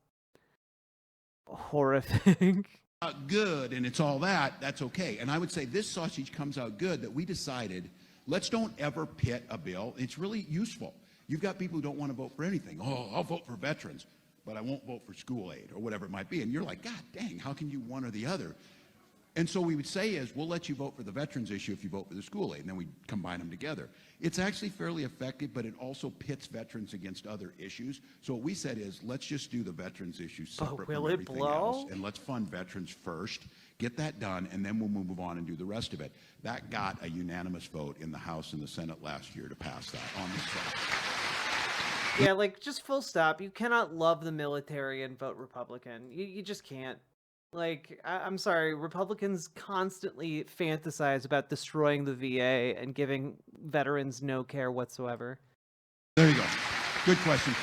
horrific. Good, and it's all that, that's okay. And I would say this sausage comes out good, that we decided, let's don't ever pit a bill. It's really useful. You've got people who don't want to vote for anything. Oh, I'll vote for veterans, but I won't vote for school aid or whatever it might be. And you're like, God dang, how can you one or the other? And so we would say is, we'll let you vote for the veterans issue if you vote for the school aid, and then we combine them together. It's actually fairly effective, but it also pits veterans against other issues. So what we said is, let's just do the veterans issue separate from everything else, and let's fund veterans first, get that done, and then we'll move on and do the rest of it. That got a unanimous vote in the House and the Senate last year to pass that on this side. Yeah, like, just full stop. You cannot love the military and vote Republican. You just can't. Like, I'm sorry, Republicans constantly fantasize about destroying the VA and giving veterans no care whatsoever. There you go. Good question.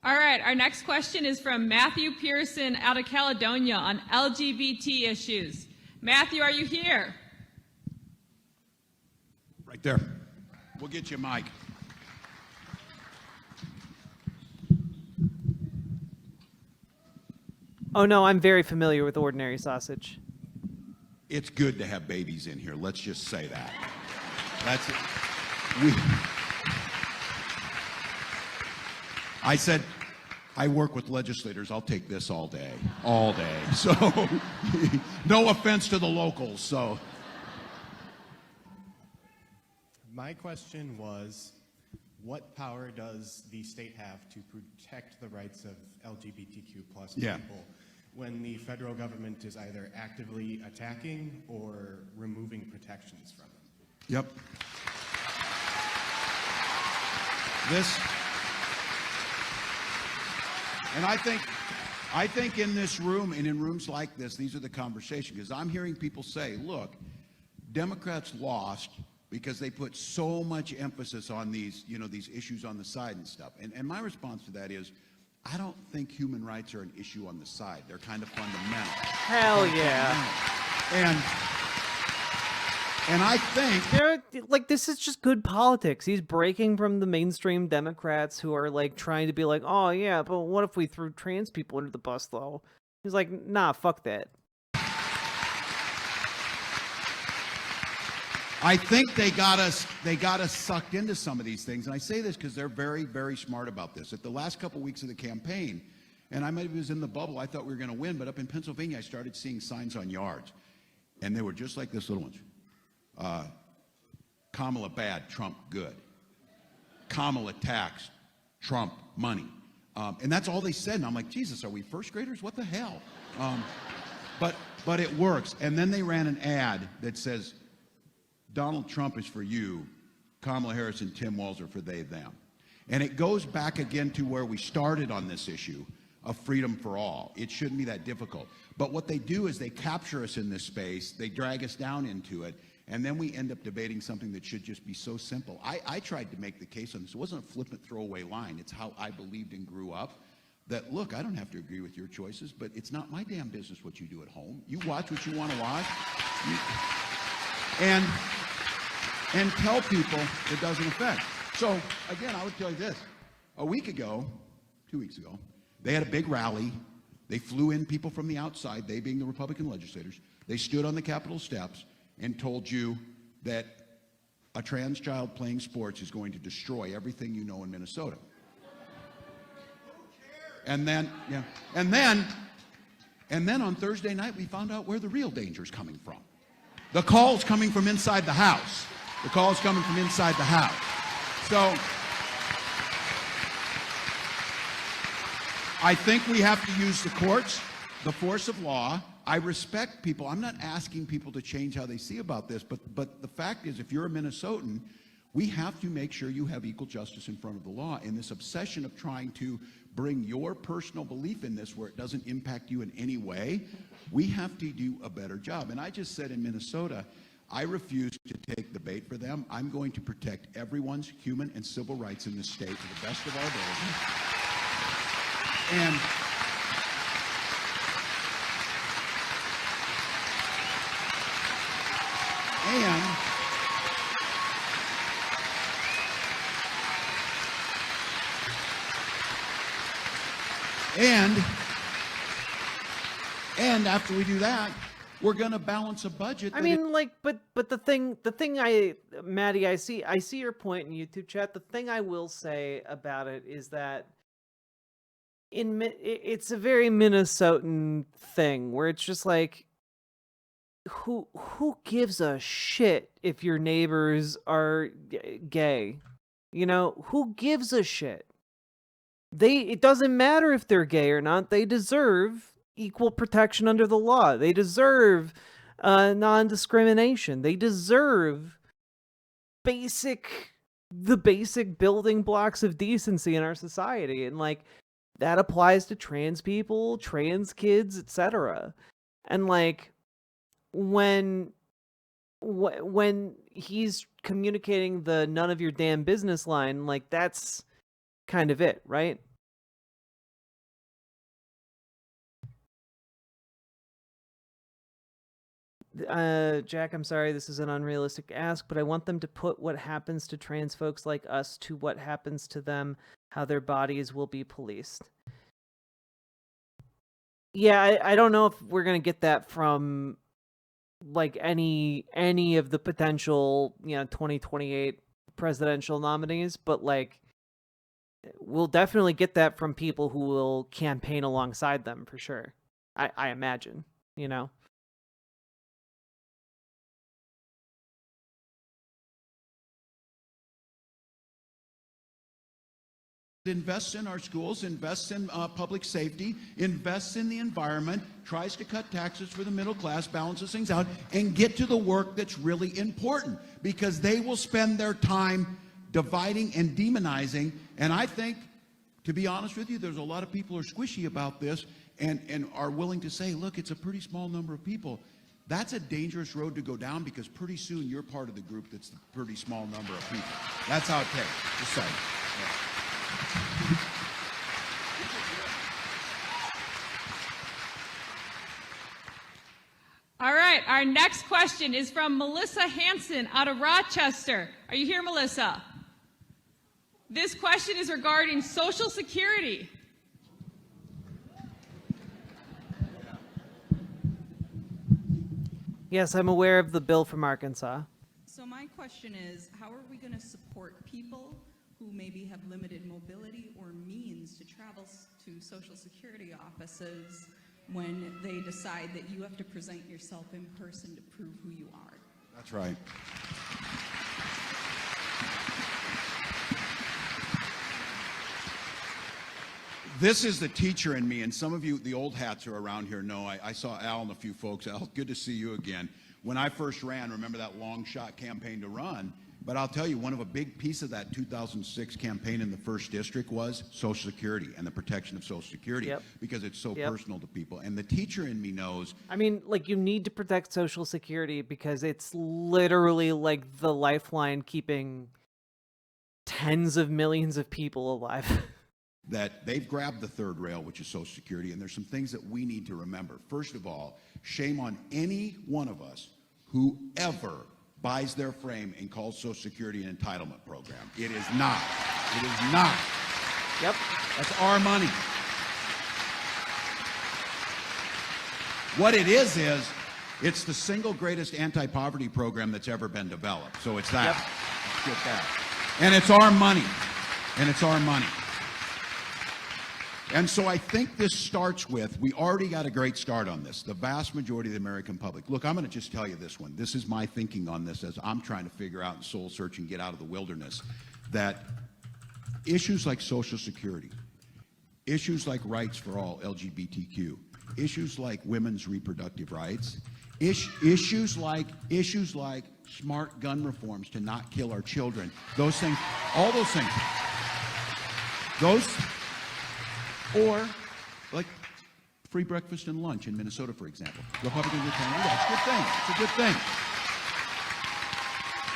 All right, our next question is from Matthew Pearson out of Caledonia on LGBT issues. Matthew, are you here? Right there. We'll get you a mic. Oh no, I'm very familiar with ordinary sausage. It's good to have babies in here. Let's just say that. That's it. I said, I work with legislators. I'll take this all day. All day. So, no offense to the locals. So, my question was, what power does the state have to protect the rights of LGBTQ plus people when the federal government is either actively attacking or removing protections from them? Yep. And I think in this room and in rooms like this, these are the conversations, because I'm hearing people say, look, Democrats lost because they put so much emphasis on these, these issues on the side and stuff. And my response to that is, I don't think human rights are an issue on the side. They're kind of fundamental. Hell yeah. And I think like, this is just good politics. He's breaking from the mainstream Democrats who are like trying to be like, oh yeah, but what if we threw trans people under the bus though? He's like, nah, fuck that. I think they got us sucked into some of these things. And I say this because they're very, very smart about this. At the last couple weeks of the campaign, and I maybe was in the bubble, I thought we were going to win, but up in Pennsylvania, I started seeing signs on yards. And they were just like this little ones. Kamala bad, Trump good. Kamala tax, Trump money. And that's all they said. And I'm like, Jesus, are we first graders? What the hell? But it works. And then they ran an ad that says, Donald Trump is for you, Kamala Harris and Tim Walz are for they, them. And it goes back again to where we started on this issue of freedom for all. It shouldn't be that difficult. But what they do is they capture us in this space, they drag us down into it, and then we end up debating something that should just be so simple. I tried to make the case on this. It wasn't a flippant throwaway line. It's how I believed and grew up. That, look, I don't have to agree with your choices, but it's not my damn business what you do at home. You watch what you want to watch. And tell people it doesn't affect. So, again, I would tell you this. A week ago, 2 weeks ago, they had a big rally. They flew in people from the outside, they being the Republican legislators. They stood on the Capitol steps and told you that a trans child playing sports is going to destroy everything you know in Minnesota. And then on Thursday night, we found out where the real danger is coming from. The call's coming from inside the house. The call's coming from inside the house. So I think we have to use the courts, the force of law. I respect people. I'm not asking people to change how they see about this, but the fact is, if you're a Minnesotan, We have to make sure you have equal justice in front of the law. And this obsession of trying to bring your personal belief in this where it doesn't impact you in any way, we have to do a better job. And I just said in Minnesota, I refuse to take the bait for them. I'm going to protect everyone's human and civil rights in this state to the best of our ability. And after we do that, we're going to balance a budget. I mean, like, but the thing, Maddie, I see your point in YouTube chat. The thing I will say about it is that it's a very Minnesotan thing where it's just like, who gives a shit if your neighbors are gay? You know, who gives a shit? It doesn't matter if they're gay or not. They deserve equal protection under the law. They deserve non-discrimination. They deserve the basic building blocks of decency in our society. And like, that applies to trans people, trans kids, etc. And like, when he's communicating the none of your damn business line, like, that's kind of it, right? Jack, I'm sorry, this is an unrealistic ask, but I want them to put what happens to trans folks like us to what happens to them, how their bodies will be policed. Yeah, I don't know if we're gonna get that from like any of the potential 2028 presidential nominees, but like, we'll definitely get that from people who will campaign alongside them for sure. I imagine, Invests in our schools, invests in public safety, invests in the environment, tries to cut taxes for the middle class, balances things out, and get to the work that's really important, because they will spend their time dividing and demonizing. And I think, to be honest with you, there's a lot of people who are squishy about this and are willing to say, look, it's a pretty small number of people. That's a dangerous road to go down, because pretty soon you're part of the group that's the pretty small number of people. That's how it takes. Just saying. Yeah. All right, our next question is from Melissa Hanson out of Rochester. Are you here, Melissa? This question is regarding Social Security. Yes, I'm aware of the bill from Arkansas. So my question is, how are we going to support people who maybe have limited mobility or means to travel to Social Security offices when they decide that you have to present yourself in person to prove who you are? That's right. This is the teacher in me, and some of you, the old hats are around here, know I saw Al and a few folks. Al, good to see you again. When I first ran, remember that long shot campaign to run? But I'll tell you, one of a big piece of that 2006 campaign in the 1st District was Social Security and the protection of Social Security, because it's so personal to people. And the teacher in me knows. I mean, like, you need to protect Social Security because it's literally like the lifeline keeping tens of millions of people alive. That they've grabbed the third rail, which is Social Security, and there's some things that we need to remember. First of all, shame on any one of us who ever buys their frame and calls Social Security an entitlement program. It is not. It is not. Yep. That's our money. What it is it's the single greatest anti-poverty program that's ever been developed. So it's that. Yep. Let's get that. And it's our money. And it's our money. And so I think this starts with, we already got a great start on this, the vast majority of the American public. Look, I'm going to just tell you this one. This is my thinking on this as I'm trying to figure out and soul search and get out of the wilderness, that issues like Social Security, issues like rights for all LGBTQ, issues like women's reproductive rights, issues like smart gun reforms to not kill our children. Those things, all those things. Those, or like free breakfast and lunch in Minnesota, for example. Republicans are telling me that's a good thing. It's a good thing.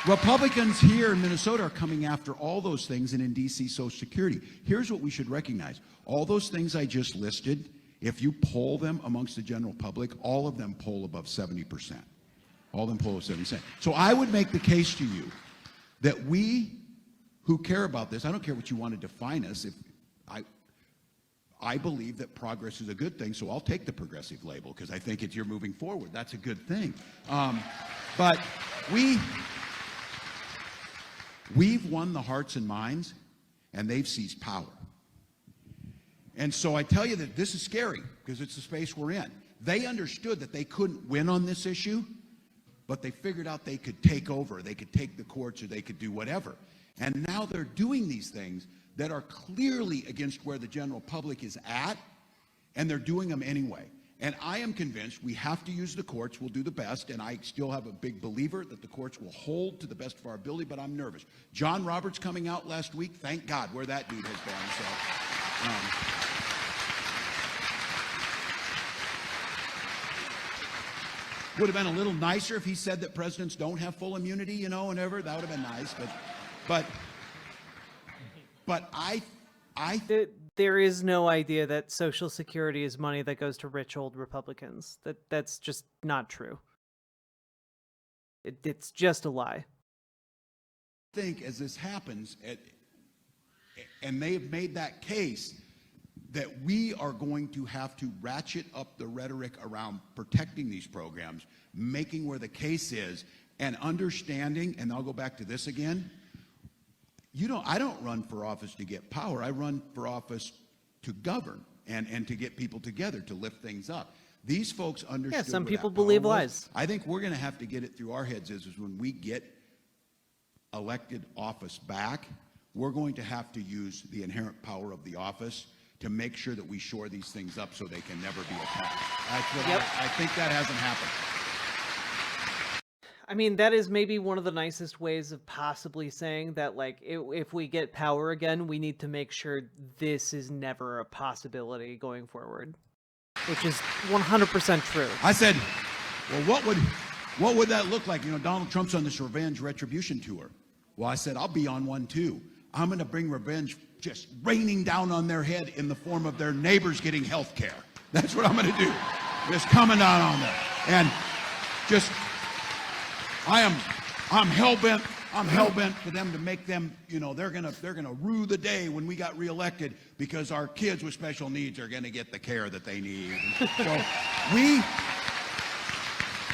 Republicans here in Minnesota are coming after all those things, and in D.C. Social Security. Here's what we should recognize. All those things I just listed, if you poll them amongst the general public, all of them poll above 70%. All of them poll above 70%. So I would make the case to you that we who care about this, I don't care what you want to define us, if I believe that progress is a good thing, so I'll take the progressive label because I think you're moving forward. That's a good thing. But we've won the hearts and minds, and they've seized power. And so I tell you that this is scary because it's the space we're in. They understood that they couldn't win on this issue, but they figured out they could take over, they could take the courts, or they could do whatever. And now they're doing these things that are clearly against where the general public is at, and they're doing them anyway. And I am convinced we have to use the courts. We'll do the best, and I still have a big believer that the courts will hold to the best of our ability, but I'm nervous. John Roberts coming out last week, thank God where that dude has been. So, would have been a little nicer if he said that presidents don't have full immunity, you know, whenever. That would have been nice, but there is no idea that Social Security is money that goes to rich old Republicans. That's just not true. It's just a lie. I think as this happens, and they have made that case, that we are going to have to ratchet up the rhetoric around protecting these programs, making where the case is, and understanding, and I'll go back to this again, I don't run for office to get power. I run for office to govern and to get people together, to lift things up. These folks understood. Yeah, some where people that power believe was. lies. I think we're going to have to get it through our heads is when we get elected office back, we're going to have to use the inherent power of the office to make sure that we shore these things up so they can never be attacked. That's what I think that hasn't happened. I mean, that is maybe one of the nicest ways of possibly saying that, like, if we get power again, we need to make sure this is never a possibility going forward, which is 100% true. I said, well, what would that look like? You know, Donald Trump's on this revenge retribution tour. Well, I said, I'll be on one too. I'm going to bring revenge just raining down on their head in the form of their neighbors getting health care. That's what I'm going to do. Just coming down on them. And just... I'm hell-bent for them to make them, you know, they're gonna rue the day when we got reelected because our kids with special needs are gonna get the care that they need. So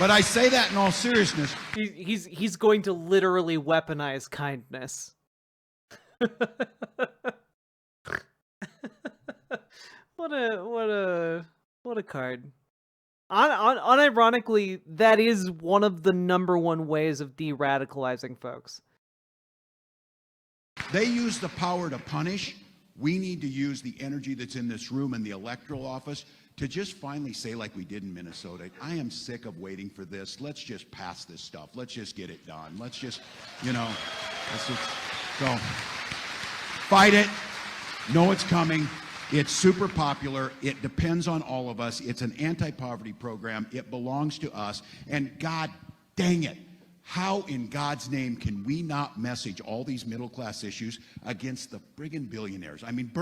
but I say that in all seriousness. He's going to literally weaponize kindness. What a card. Unironically, that is one of the #1 ways of de-radicalizing folks. They use the power to punish. We need to use the energy that's in this room and the electoral office to just finally say, like we did in Minnesota, I am sick of waiting for this. Let's just pass this stuff. Let's just get it done. Let's just, so fight it. Know it's coming. It's super popular. It depends on all of us. It's an anti-poverty program. It belongs to us. And God dang it, how in God's name can we not message all these middle-class issues against the friggin' billionaires? I mean,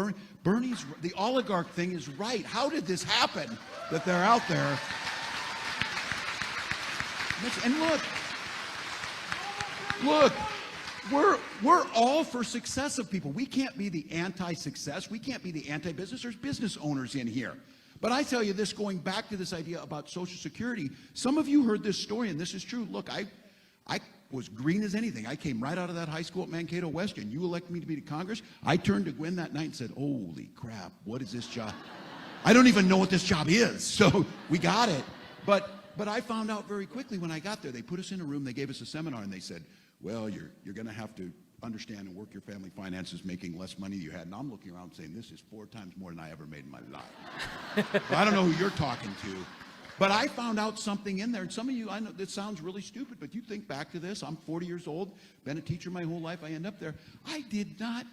Bernie's, the oligarch thing is right. How did this happen that they're out there? And look. We're all for success of people. We can't be the anti-success. We can't be the anti-business. There's business owners in here. But I tell you this, going back to this idea about Social Security, some of you heard this story, and this is true. Look, I was green as anything. I came right out of that high school at Mankato Western. You elected me to be to Congress. I turned to Gwen that night and said, holy crap, what is this job? I don't even know what this job is. So we got it. But I found out very quickly when I got there. They put us in a room, they gave us a seminar, and they said, well, you're going to have to understand and work your family finances making less money than you had. And I'm looking around saying, this is 4 times more than I ever made in my life. So I don't know who you're talking to, But I found out something in there, and some of you, I know this sounds really stupid, but you think back to this. I'm 40 years old, been a teacher my whole life. I end up there. I did not.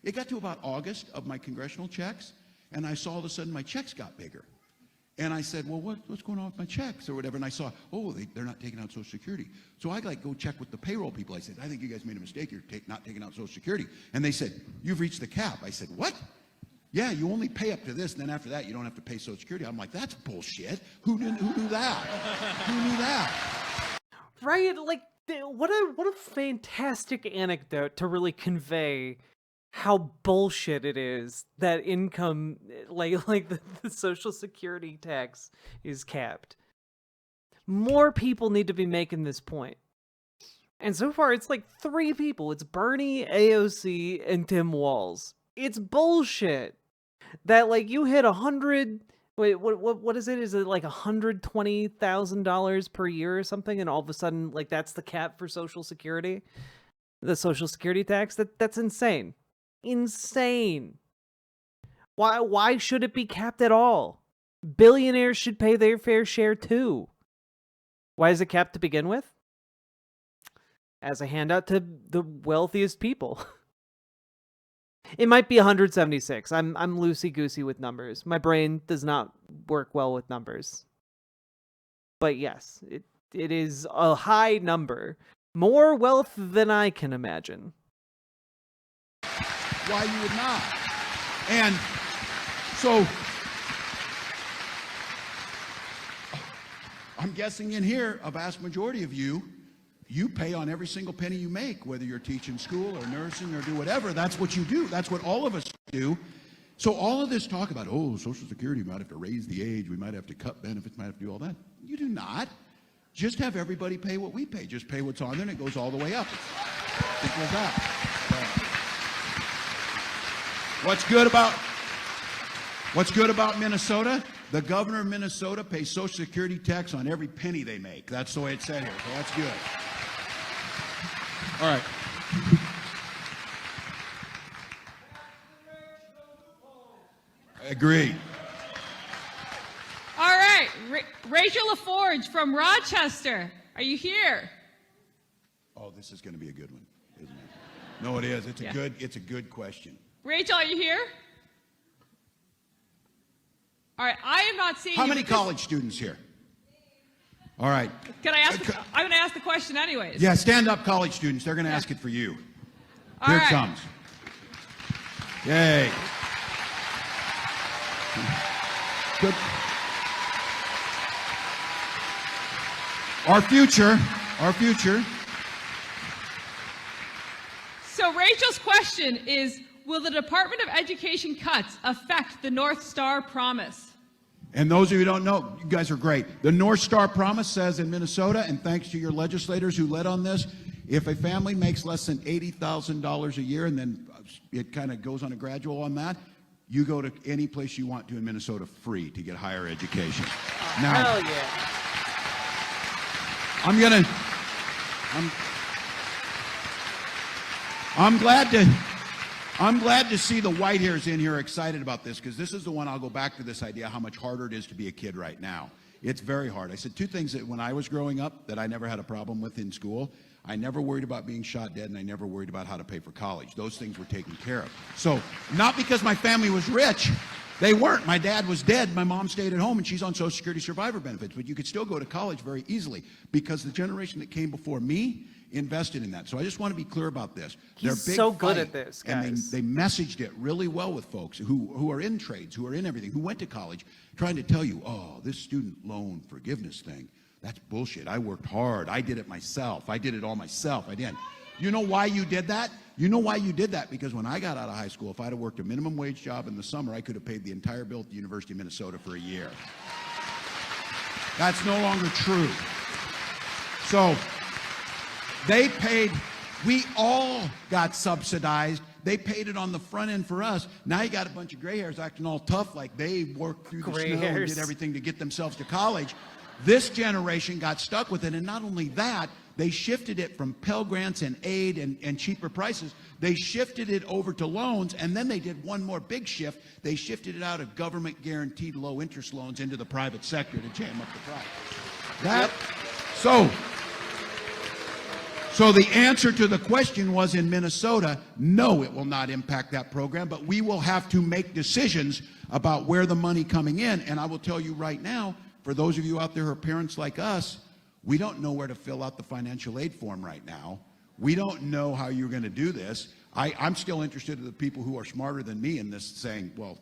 It got to about August of my congressional checks, and I saw all of a sudden my checks got bigger. And I said, well, what's going on with my checks or whatever? And I saw, oh, they're not taking out Social Security. So I go check with the payroll people. I said, I think you guys made a mistake. You're not taking out Social Security. And they said, you've reached the cap. I said, what? Yeah, you only pay up to this, and then after that, you don't have to pay Social Security. I'm like, that's bullshit. Who knew that? Who knew that? Right? Like, what a fantastic anecdote to really convey how bullshit it is that income, like the Social Security tax is capped. More people need to be making this point. And so far, it's like 3 people. It's Bernie, AOC, and Tim Walz. It's bullshit that, like, you hit 100. Wait, what is it? Is it like $120,000 per year or something? And all of a sudden, like, that's the cap for Social Security, the Social Security tax. That's insane. Insane. Why should it be capped at all? Billionaires should pay their fair share too. Why is it capped to begin with? As a handout to the wealthiest people. It might be 176. I'm loosey-goosey with numbers. My brain does not work well with numbers. But yes, it is a high number. More wealth than I can imagine. Why you would not? And so I'm guessing in here, a vast majority of you pay on every single penny you make, whether you're teaching school or nursing or do whatever. That's what you do. That's what all of us do. So all of this talk about, oh, Social Security, we might have to raise the age, we might have to cut benefits, might have to do all that. You do not. Just have everybody pay what we pay. Just pay what's on there, and it goes all the way up. Simple as that. What's good about Minnesota? The governor of Minnesota pays Social Security tax on every penny they make. That's the way it's said here, so that's good. All right. I agree. All right, Rachel LaForge from Rochester. Are you here? Oh, this is going to be a good one, isn't it? No, it is. It's a good question. Rachel, are you here? All right, I am not seeing How many college students here? All right. Can I ask? I'm going to ask the question anyways. Yeah, stand up, college students. They're going to ask it for you. All Here right. it comes. Yay. Good. Our future. So Rachel's question is, will the Department of Education cuts affect the North Star Promise? And those of you who don't know, you guys are great. The North Star Promise says in Minnesota, and thanks to your legislators who led on this, if a family makes less than $80,000 a year, and then it kind of goes on a gradual on that, you go to any place you want to in Minnesota free to get higher education. Now, Hell yeah. I'm glad to see the white hairs in here excited about this, because this is the one I'll go back to, this idea how much harder it is to be a kid right now. It's very hard. I said 2 things that when I was growing up that I never had a problem with in school. I never worried about being shot dead, and I never worried about how to pay for college. Those things were taken care of. So not because my family was rich. They weren't. My dad was dead. My mom stayed at home, and she's on Social Security survivor benefits. But you could still go to college very easily because the generation that came before me invested in that. So I just want to be clear about this. He's Their big so good fight, at this, guys. and they messaged it really well with folks who are in trades, who are in everything, who went to college, trying to tell you, oh, this student loan forgiveness thing, that's bullshit. I worked hard. I did it myself. I did it all myself. I did. You know why you did that? You know why you did that? Because when I got out of high school, if I'd have worked a minimum wage job in the summer, I could have paid the entire bill at the University of Minnesota for a year. That's no longer true. So they paid, we all got subsidized. They paid it on the front end for us. Now you got a bunch of gray hairs acting all tough like they worked through the snow and did everything to get themselves to college. This generation got stuck with it, and not only that, They shifted it from Pell Grants and aid and cheaper prices. They shifted it over to loans, and then they did one more big shift. They shifted it out of government-guaranteed low-interest loans into the private sector to jam up the price. So the answer to the question was in Minnesota, no, it will not impact that program, but we will have to make decisions about where the money coming in. And I will tell you right now, for those of you out there who are parents like us, we don't know where to fill out the financial aid form right now. We don't know how you're going to do this. I'm still interested in the people who are smarter than me in this saying, well,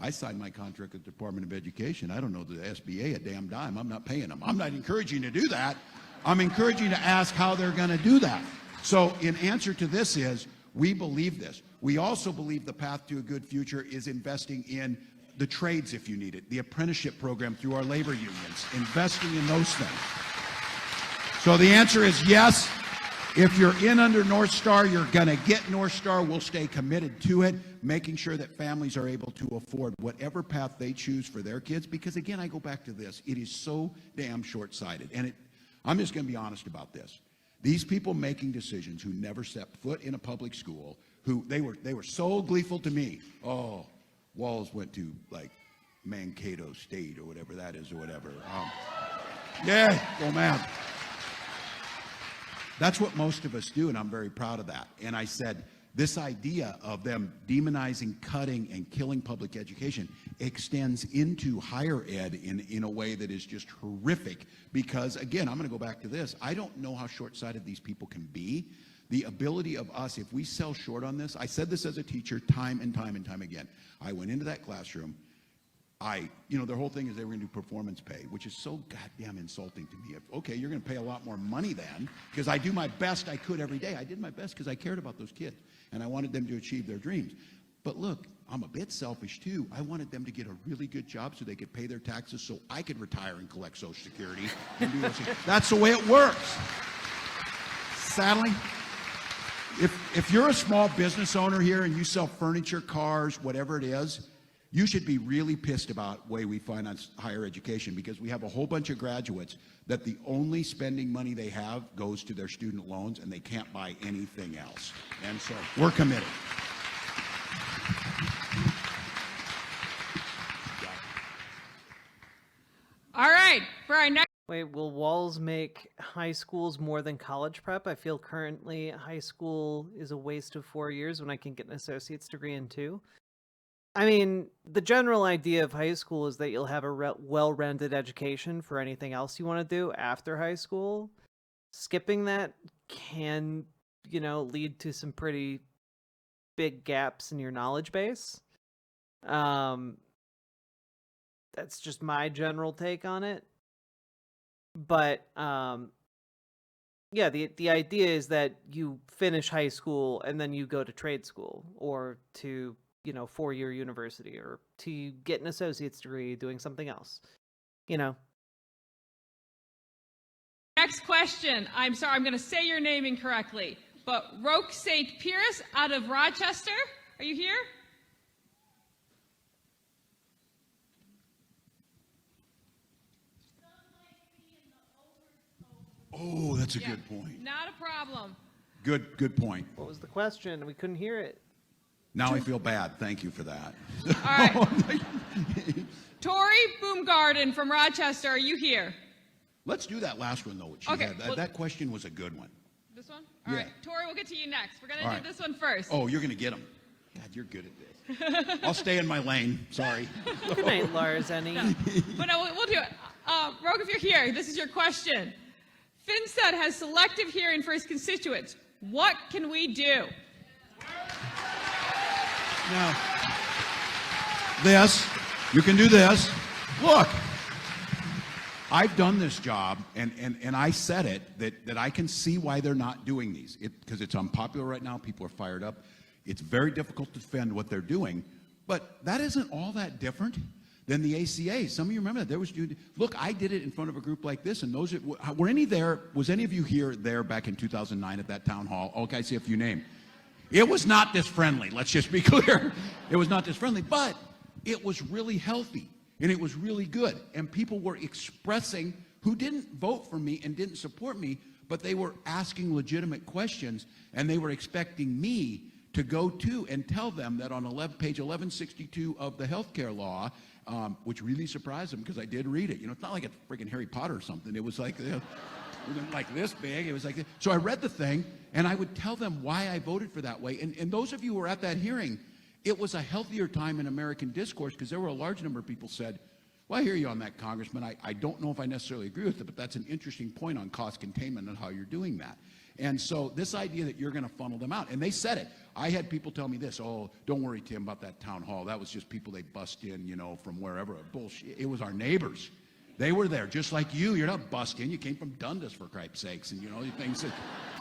I signed my contract with the Department of Education. I don't know the SBA a damn dime. I'm not paying them. I'm not encouraging you to do that. I'm encouraging you to ask how they're going to do that. So in answer to this is, we believe this. We also believe the path to a good future is investing in the trades if you need it, the apprenticeship program through our labor unions, investing in those things. So the answer is yes. If you're in under North Star, you're going to get North Star. We'll stay committed to it, making sure that families are able to afford whatever path they choose for their kids. Because again, I go back to this. It is so damn short-sighted. And I'm just going to be honest about this. These people making decisions who never stepped foot in a public school, who they were so gleeful to me. Oh, Walz went to like Mankato State or whatever that is or whatever. Yeah, go man. That's what most of us do, and I'm very proud of that. And I said, this idea of them demonizing, cutting, and killing public education extends into higher ed in a way that is just horrific because, again, I'm going to go back to this. I don't know how short-sighted these people can be. The ability of us, if we sell short on this, I said this as a teacher time and time and time again. I went into that classroom. Their whole thing is they were going to do performance pay, which is so goddamn insulting to me. Okay, you're going to pay a lot more money then, because I do my best I could every day. I did my best because I cared about those kids, and I wanted them to achieve their dreams. But look, I'm a bit selfish too. I wanted them to get a really good job so they could pay their taxes so I could retire and collect Social Security and do those things. That's the way it works. Sadly, if you're a small business owner here and you sell furniture, cars, whatever it is, you should be really pissed about the way we finance higher education because we have a whole bunch of graduates that the only spending money they have goes to their student loans and they can't buy anything else. And so we're committed. All right, for our next. Wait, will Walz make high schools more than college prep? I feel currently high school is a waste of 4 years when I can get an associate's degree in 2. I mean, the general idea of high school is that you'll have a well-rounded education for anything else you want to do after high school. Skipping that can, lead to some pretty big gaps in your knowledge base. That's just my general take on it. But yeah, the idea is that you finish high school and then you go to trade school or to 4-year university or to get an associate's degree doing something else. Next question. I'm sorry, I'm going to say your name incorrectly, but Roque St. Pierce out of Rochester. Are you here? Oh, that's a good point. Not a problem. Good point. What was the question? We couldn't hear it. Now I feel bad. Thank you for that. All right. Tori Boomgarden from Rochester, are you here? Let's do that last one, though. Which Okay, that question was a good one. This one? All right. Tori, we'll get to you next. We're going to do this one first. Oh, you're going to get them. God, you're good at this. I'll stay in my lane. Sorry. Good night, Lars. But no, we'll do it. Rogue, if you're here, this is your question. FinStat has selective hearing for his constituents. What can we do? Now, you can do this. Look, I've done this job, and I said it, that I can see why they're not doing these. Because it's unpopular right now. People are fired up. It's very difficult to defend what they're doing. But that isn't all that different than the ACA. Some of you remember that. Look, I did it in front of a group like this, and those were any there? Was any of you there back in 2009 at that town hall? Okay, I see a few names. It was not this friendly. Let's just be clear. It was not this friendly, but it was really healthy and it was really good. And people were expressing who didn't vote for me and didn't support me, but they were asking legitimate questions, and they were expecting me to go to and tell them that on page 1162 of the healthcare law, which really surprised them because I did read it. You know, it's not like it's freaking Harry Potter or something. It was like, like this big. It was like this. So I read the thing, and I would tell them why I voted for that way. And those of you who were at that hearing, it was a healthier time in American discourse because there were a large number of people said, well, I hear you on that, Congressman. I don't know if I necessarily agree with it, but that's an interesting point on cost containment and how you're doing that. And so this idea that you're going to funnel them out, and they said it. I had people tell me this, oh, don't worry, Tim, about that town hall. That was just people they bust in, you know, from wherever. Bullshit. It was our neighbors. They were there, just like you. You're not busked in. You came from Dundas, for Christ's sakes, and, you know, things that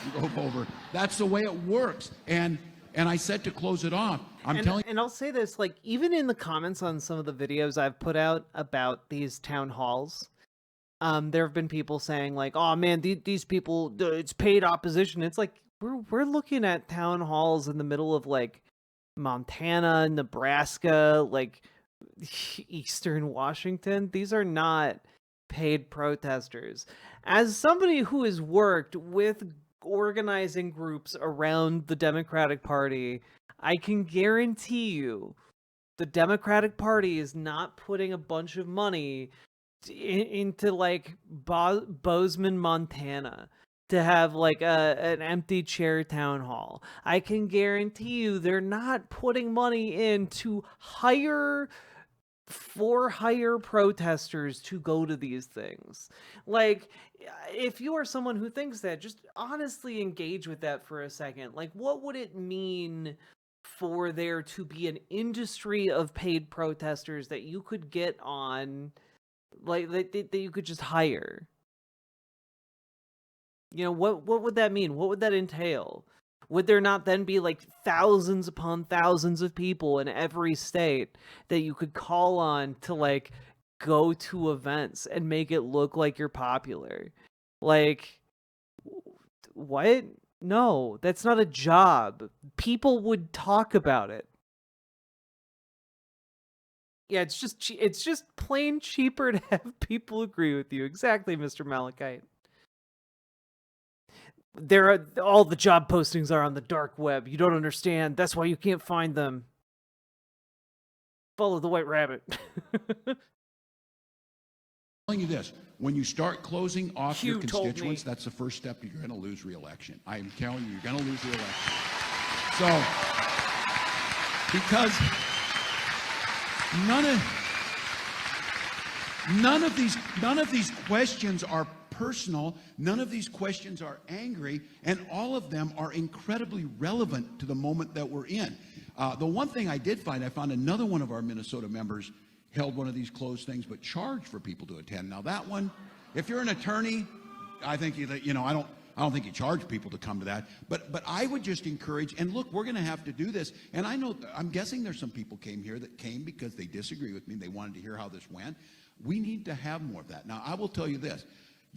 you go over. That's the way it works. And I said to close it off, and I'll say this, like, even in the comments on some of the videos I've put out about these town halls, there have been people saying like, oh man, these people, it's paid opposition. It's like, we're looking at town halls in the middle of like Montana, Nebraska, like Eastern Washington. These are not paid protesters. As somebody who has worked with organizing groups around the Democratic Party, I can guarantee you the Democratic Party is not putting a bunch of money into like Bozeman, Montana to have like an empty chair town hall. I can guarantee you they're not putting money in to hire protesters to go to these things. Like, if you are someone who thinks that, just honestly engage with that for a second. Like, what would it mean for there to be an industry of paid protesters that you could get on, like, that you could just hire? You know, what would that mean? What would that entail? Would there not then be like thousands upon thousands of people in every state that you could call on to like go to events and make it look like you're popular? Like, what? No, that's not a job. People would talk about it. Yeah, it's just plain cheaper to have people agree with you. Exactly, Mr. Malachite. All the job postings are on the dark web. You don't understand. That's why you can't find them. Follow the white rabbit. I'm telling you this, when you start closing off your constituents, that's the first step. You're going to lose re-election. I am telling you, you're going to lose re-election. So, because none of these questions are personal, none of these questions are angry, and all of them are incredibly relevant to the moment that we're in. The one thing I did find, I found another one of our Minnesota members held one of these closed things, but charged for people to attend. Now that one, if you're an attorney, I think I don't think you charge people to come to that. But I would just encourage, and look, we're going to have to do this. And I'm guessing there's some people came because they disagree with me. They wanted to hear how this went. We need to have more of that. Now I will tell you this.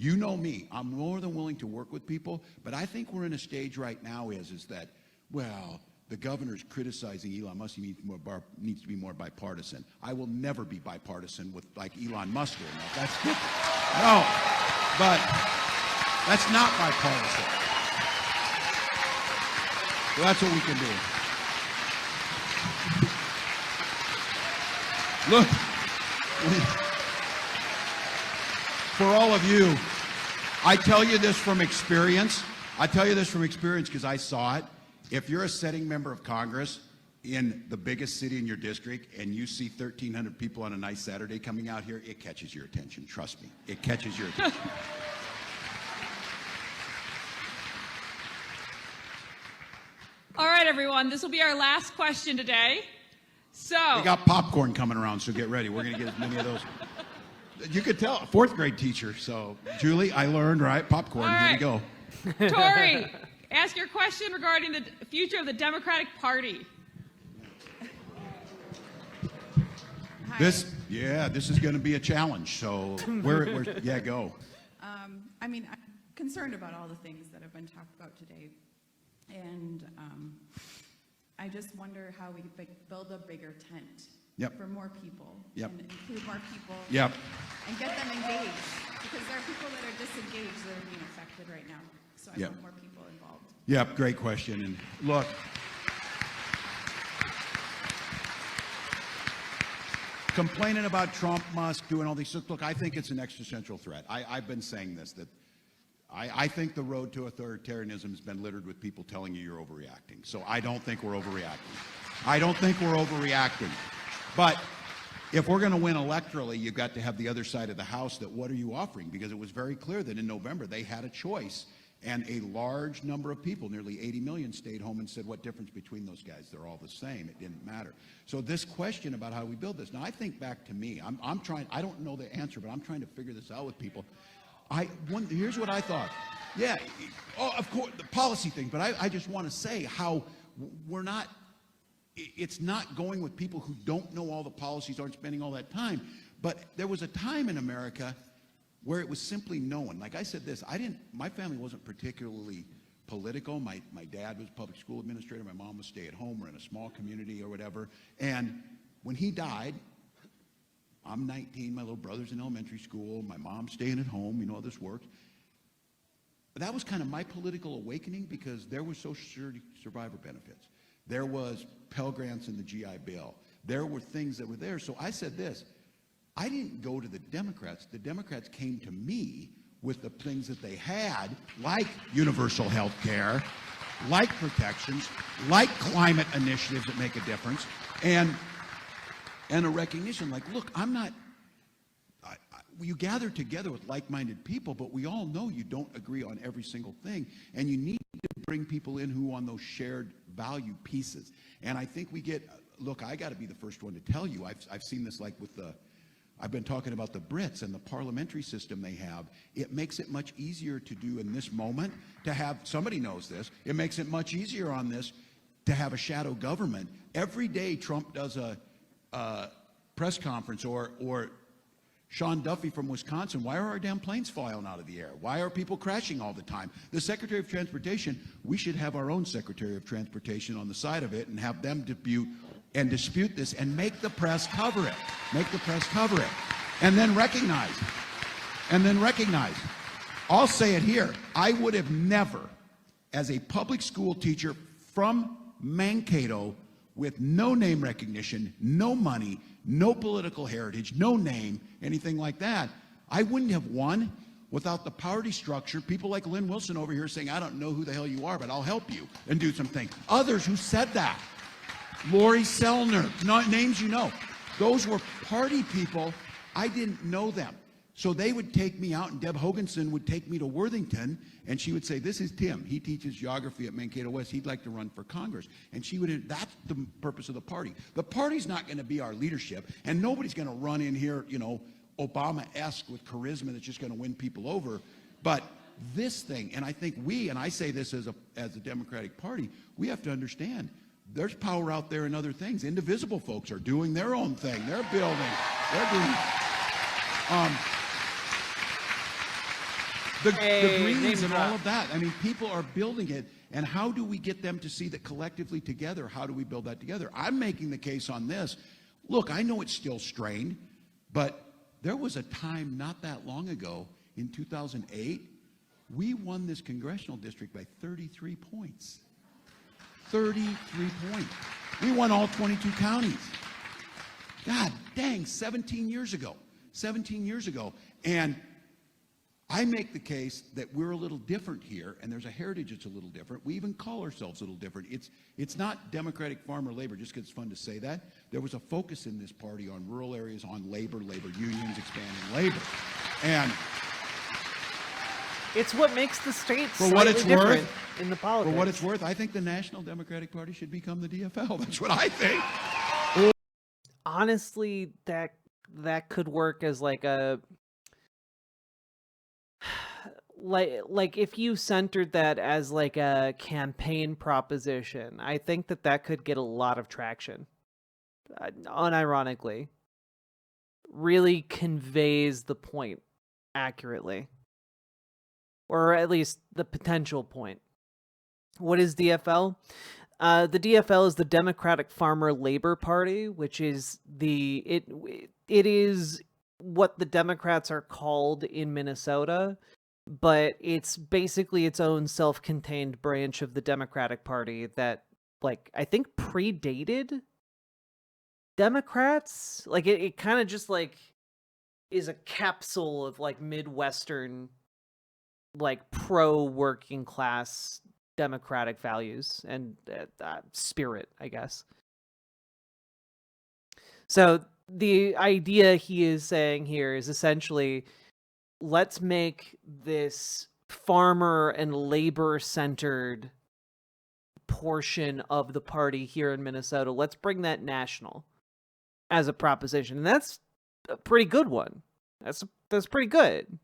You know me, I'm more than willing to work with people, but I think we're in a stage right now is that, well, the governor's criticizing Elon Musk. He needs to be more bipartisan. I will never be bipartisan with like Elon Musk or enough. That's different. No, but that's not bipartisan. So that's what we can do. Look, for all of you, I tell you this from experience. Because I saw it. If you're a sitting member of Congress in the biggest city in your district and you see 1,300 people on a nice Saturday coming out here, it catches your attention. Trust me, it catches your attention. All right, everyone, this will be our last question today. So we got popcorn coming around, so get ready. We're going to get as many of those. You could tell, fourth grade teacher. So, Julie, I learned, right? Popcorn, all right. Here we go. Tori, ask your question regarding the future of the Democratic Party. This is going to be a challenge. So, go. I mean, I'm concerned about all the things that have been talked about today. And I just wonder how we build a bigger tent Yep. for more people. Yep. And include more people. Yep. And get them engaged. Because there are people that are disengaged that are being affected right now. So I Yep. want more people involved. Yep, great question. And look, complaining about Trump, Musk, doing all these, look, I think it's an existential threat. I've been saying this, that I think the road to authoritarianism has been littered with people telling you you're overreacting. So I don't think we're overreacting. I don't think we're overreacting. But if we're going to win electorally, you've got to have the other side of the house that what are you offering? Because it was very clear that in November they had a choice. And a large number of people, nearly 80 million, stayed home and said, what difference between those guys? They're all the same. It didn't matter. So this question about how we build this, now I think back to me. I'm trying, I don't know the answer, but I'm trying to figure this out with people. Here's what I thought. Yeah, of course, the policy thing, but I just want to say how we're not, it's not going with people who don't know all the policies, aren't spending all that time. But there was a time in America where it was simply known. Like I said this, my family wasn't particularly political. My dad was a public school administrator. My mom was stay-at-home. We're in a small community or whatever. And when he died, I'm 19, my little brother's in elementary school, my mom's staying at home, you know how this works. That was kind of my political awakening because there was Social Security survivor benefits. There was Pell Grants in the GI Bill. There were things that were there. So I said this, I didn't go to the Democrats. The Democrats came to me with the things that they had, like universal health care, like protections, like climate initiatives that make a difference, and a recognition like, look, I'm not, you gather together with like-minded people, but we all know you don't agree on every single thing, and you need to bring people in who on those shared value pieces. And I think we get, look, I got to be the first one to tell you, I've seen this like with I've been talking about the Brits and the parliamentary system they have. It makes it much easier to do in this moment to have, somebody knows this, it makes it much easier on this to have a shadow government. Every day Trump does a press conference or Sean Duffy from Wisconsin, why are our damn planes flying out of the air? Why are people crashing all the time? The Secretary of Transportation, we should have our own Secretary of Transportation on the side of it and have them dispute this and make the press cover it. Make the press cover it. And then recognize. I'll say it here. I would have never, as a public school teacher from Mankato with no name recognition, no money, no political heritage, no name, anything like that, I wouldn't have won without the party structure. People like Lynn Wilson over here saying, I don't know who the hell you are, but I'll help you and do some things. Others who said that. Lori Selner, names you know. Those were party people. I didn't know them. So they would take me out, and Deb Hoganson would take me to Worthington, and she would say, this is Tim. He teaches geography at Mankato West. He'd like to run for Congress. And she would, that's the purpose of the party. The party's not going to be our leadership, and nobody's going to run in here, you know, Obama-esque with charisma that's just going to win people over. But this thing, and I think and I say this as a Democratic Party, we have to understand, there's power out there in other things. Indivisible folks are doing their own thing. They're building. They're doing. The Greens and all of that. I mean, people are building it. And how do we get them to see that collectively together, how do we build that together? I'm making the case on this. Look, I know it's still strained, but there was a time not that long ago, in 2008, we won this congressional district by 33 points. 33 points. We won all 22 counties. God dang, 17 years ago. 17 years ago. And I make the case that we're a little different here, and there's a heritage that's a little different. We even call ourselves a little different. It's not Democratic farmer labor, just because it's fun to say that. There was a focus in this party on rural areas, on labor unions, expanding labor. And it's what makes the state for what it's different worth, in the politics. For what it's worth, I think the National Democratic Party should become the DFL. That's what I think. Honestly, that could work as like a like if you centered that as like a campaign proposition, I think that could get a lot of traction. Unironically, really conveys the point accurately, or at least the potential point. What is DFL? The DFL is the Democratic Farmer Labor Party, which is it is what the Democrats are called in Minnesota, but it's basically its own self-contained branch of the Democratic Party that, like, I think predated Democrats. Like, it kind of just, like, is a capsule of, like, Midwestern, like, pro-working class democratic values and spirit, I guess. So the idea he is saying here is essentially, let's make this farmer and labor-centered portion of the party here in Minnesota, let's bring that national as a proposition. And that's a pretty good one. That's pretty good.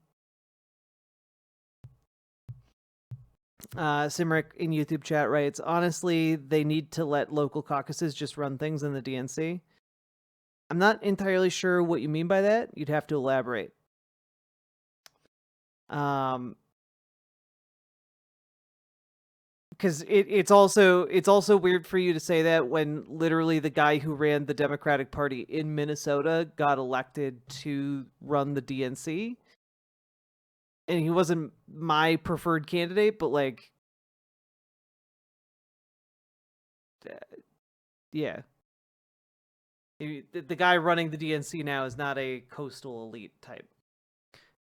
Simric in YouTube chat writes, honestly, they need to let local caucuses just run things in the DNC. I'm not entirely sure what you mean by that. You'd have to elaborate. Because it's also weird for you to say that when literally the guy who ran the Democratic Party in Minnesota got elected to run the DNC. And he wasn't my preferred candidate, but, like, yeah. The guy running the DNC now is not a coastal elite type,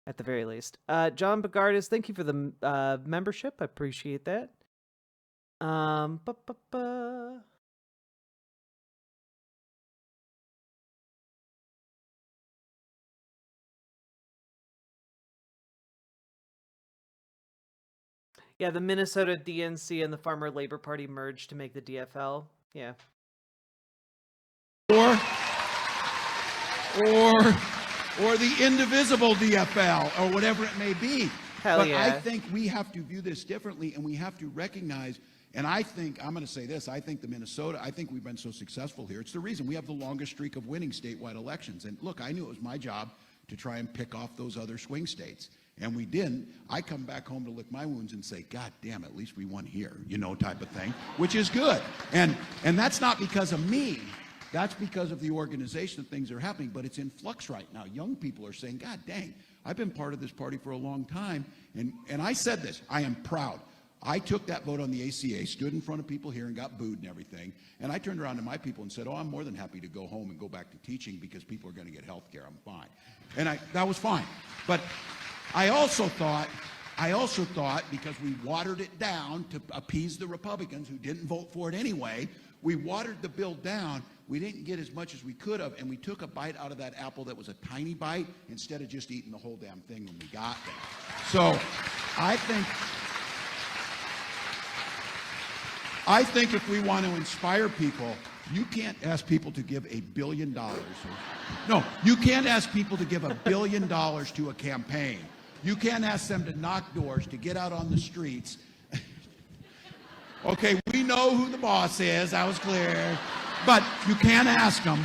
at the very least. John Bagardis, thank you for the membership. I appreciate that. Yeah, the Minnesota DNC and the Farmer Labor Party merged to make the DFL. Yeah. Or the indivisible DFL, or whatever it may be. Hell but yeah. I think we have to view this differently, and we have to recognize, and I think, I'm going to say this, I think we've been so successful here. It's the reason we have the longest streak of winning statewide elections. And look, I knew it was my job to try and pick off those other swing states. And we didn't. I come back home to lick my wounds and say, God damn, at least we won here, type of thing, which is good. And that's not because of me. That's because of the organization that things are happening, but it's in flux right now. Young people are saying, God dang, I've been part of this party for a long time. And I said this, I am proud. I took that vote on the ACA, stood in front of people here and got booed and everything. And I turned around to my people and said, oh, I'm more than happy to go home and go back to teaching because people are going to get health care. I'm fine. And that was fine. But I also thought, because we watered it down to appease the Republicans who didn't vote for it anyway, we watered the bill down. We didn't get as much as we could have, and we took a bite out of that apple that was a tiny bite instead of just eating the whole damn thing when we got there. So I think if we want to inspire people, you can't ask people to give $1 billion. No, you can't ask people to give $1 billion to a campaign. You can't ask them to knock doors, to get out on the streets. Okay, we know who the boss is. That was clear. But you can't ask them.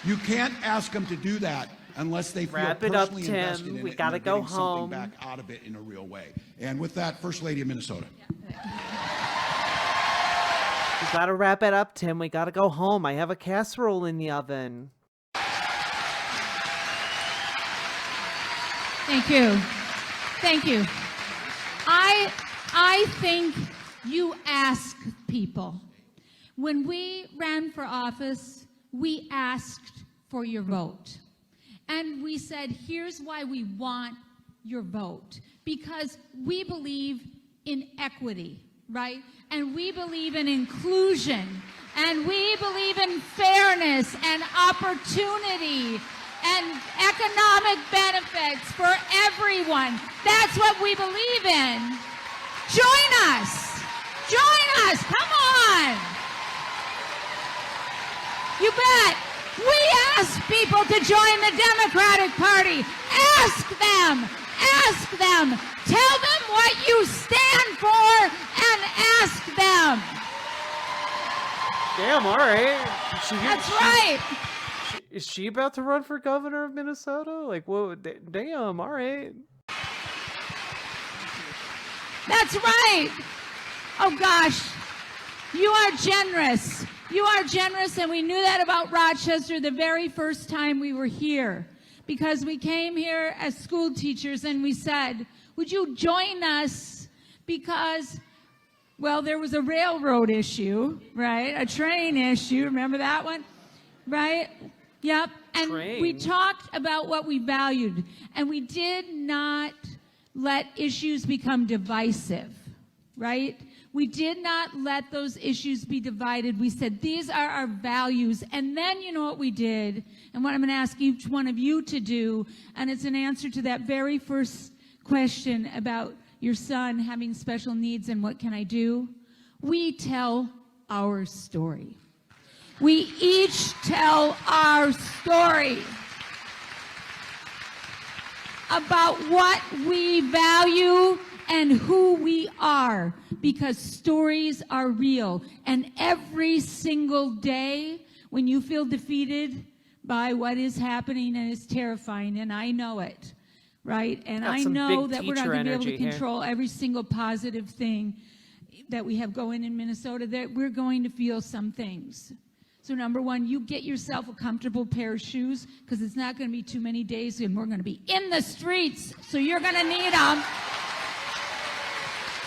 You can't ask them to do that unless they feel personally invested in it. We gotta go home. Something back out of it in a real way. And with that, First Lady of Minnesota. We gotta wrap it up, Tim. We gotta go home. I have a casserole in the oven. Thank you. Thank you. I think you ask people. When we ran for office, we asked for your vote. And we said, here's why we want your vote. Because we believe in equity, right? And we believe in inclusion. And we believe in fairness and opportunity and economic benefits for everyone. That's what we believe in. Join us. Join us. Come on. You bet. We ask people to join the Democratic Party. Ask them. Ask them. Tell them what you stand for and ask them. Damn, all right. That's right. Is she about to run for governor of Minnesota? Like, whoa, damn, all right. That's right. Oh, gosh. You are generous. You are generous, and we knew that about Rochester the very first time we were here, because we came here as school teachers and we said, would you join us? Because, well, there was a railroad issue, right? A train issue. Remember that one? Right? Yep. And we talked about what we valued, and we did not let issues become divisive, right? We did not let those issues be divided. We said, these are our values. And then you know what we did, and what I'm going to ask each one of you to do, and it's an answer to that very first question about your son having special needs and what can I do? We tell our story. We each tell our story about what we value and who we are, because stories are real. And every single day when you feel defeated by what is happening, and it's terrifying, and I know it, right? And I know that we're not going to be able to control every single positive thing that we have going in Minnesota, that we're going to feel some things. So number one, you get yourself a comfortable pair of shoes, because it's not going to be too many days and we're going to be in the streets, so you're going to need them.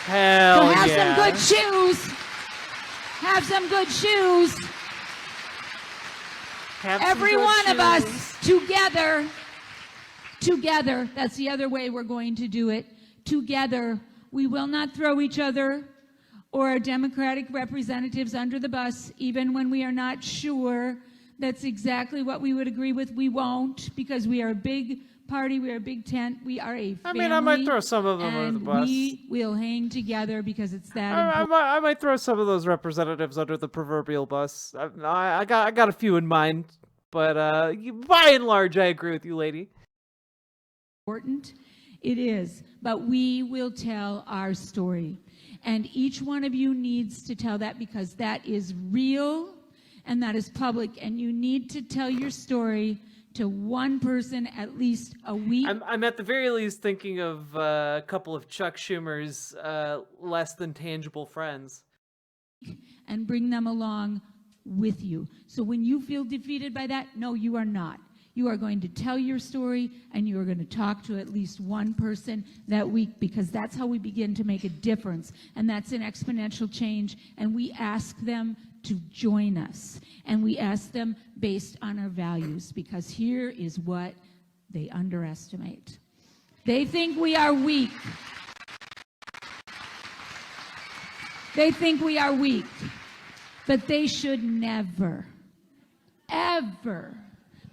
Hell so have yeah. some good shoes. Have some good shoes. Every one of us together, that's the other way we're going to do it. Together, we will not throw each other or our Democratic representatives under the bus, even when we are not sure that's exactly what we would agree with. We won't, because we are a big party, we are a big tent, we are a family. I mean, I might throw some of them under the bus. We will hang together because it's that important. I might throw some of those representatives under the proverbial bus. I got a few in mind, but by and large, I agree with you, lady. Important it is, but we will tell our story. And each one of you needs to tell that, because that is real and that is public. And you need to tell your story to one person at least a week. I'm at the very least thinking of a couple of Chuck Schumer's less than tangible friends. And bring them along with you. So when you feel defeated by that, no, you are not. You are going to tell your story, and you are going to talk to at least one person that week, because that's how we begin to make a difference. And that's an exponential change. And we ask them to join us. And we ask them based on our values, because here is what they underestimate. They think we are weak. They think we are weak. But they should never, ever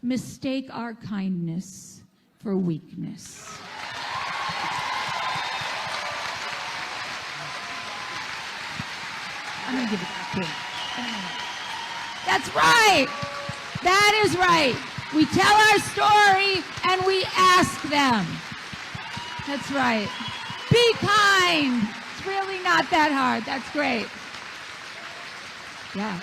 mistake our kindness for weakness. I'm going to give it to you. That's right. That is right. We tell our story and we ask them. That's right. Be kind. It's really not that hard. That's great. Yeah.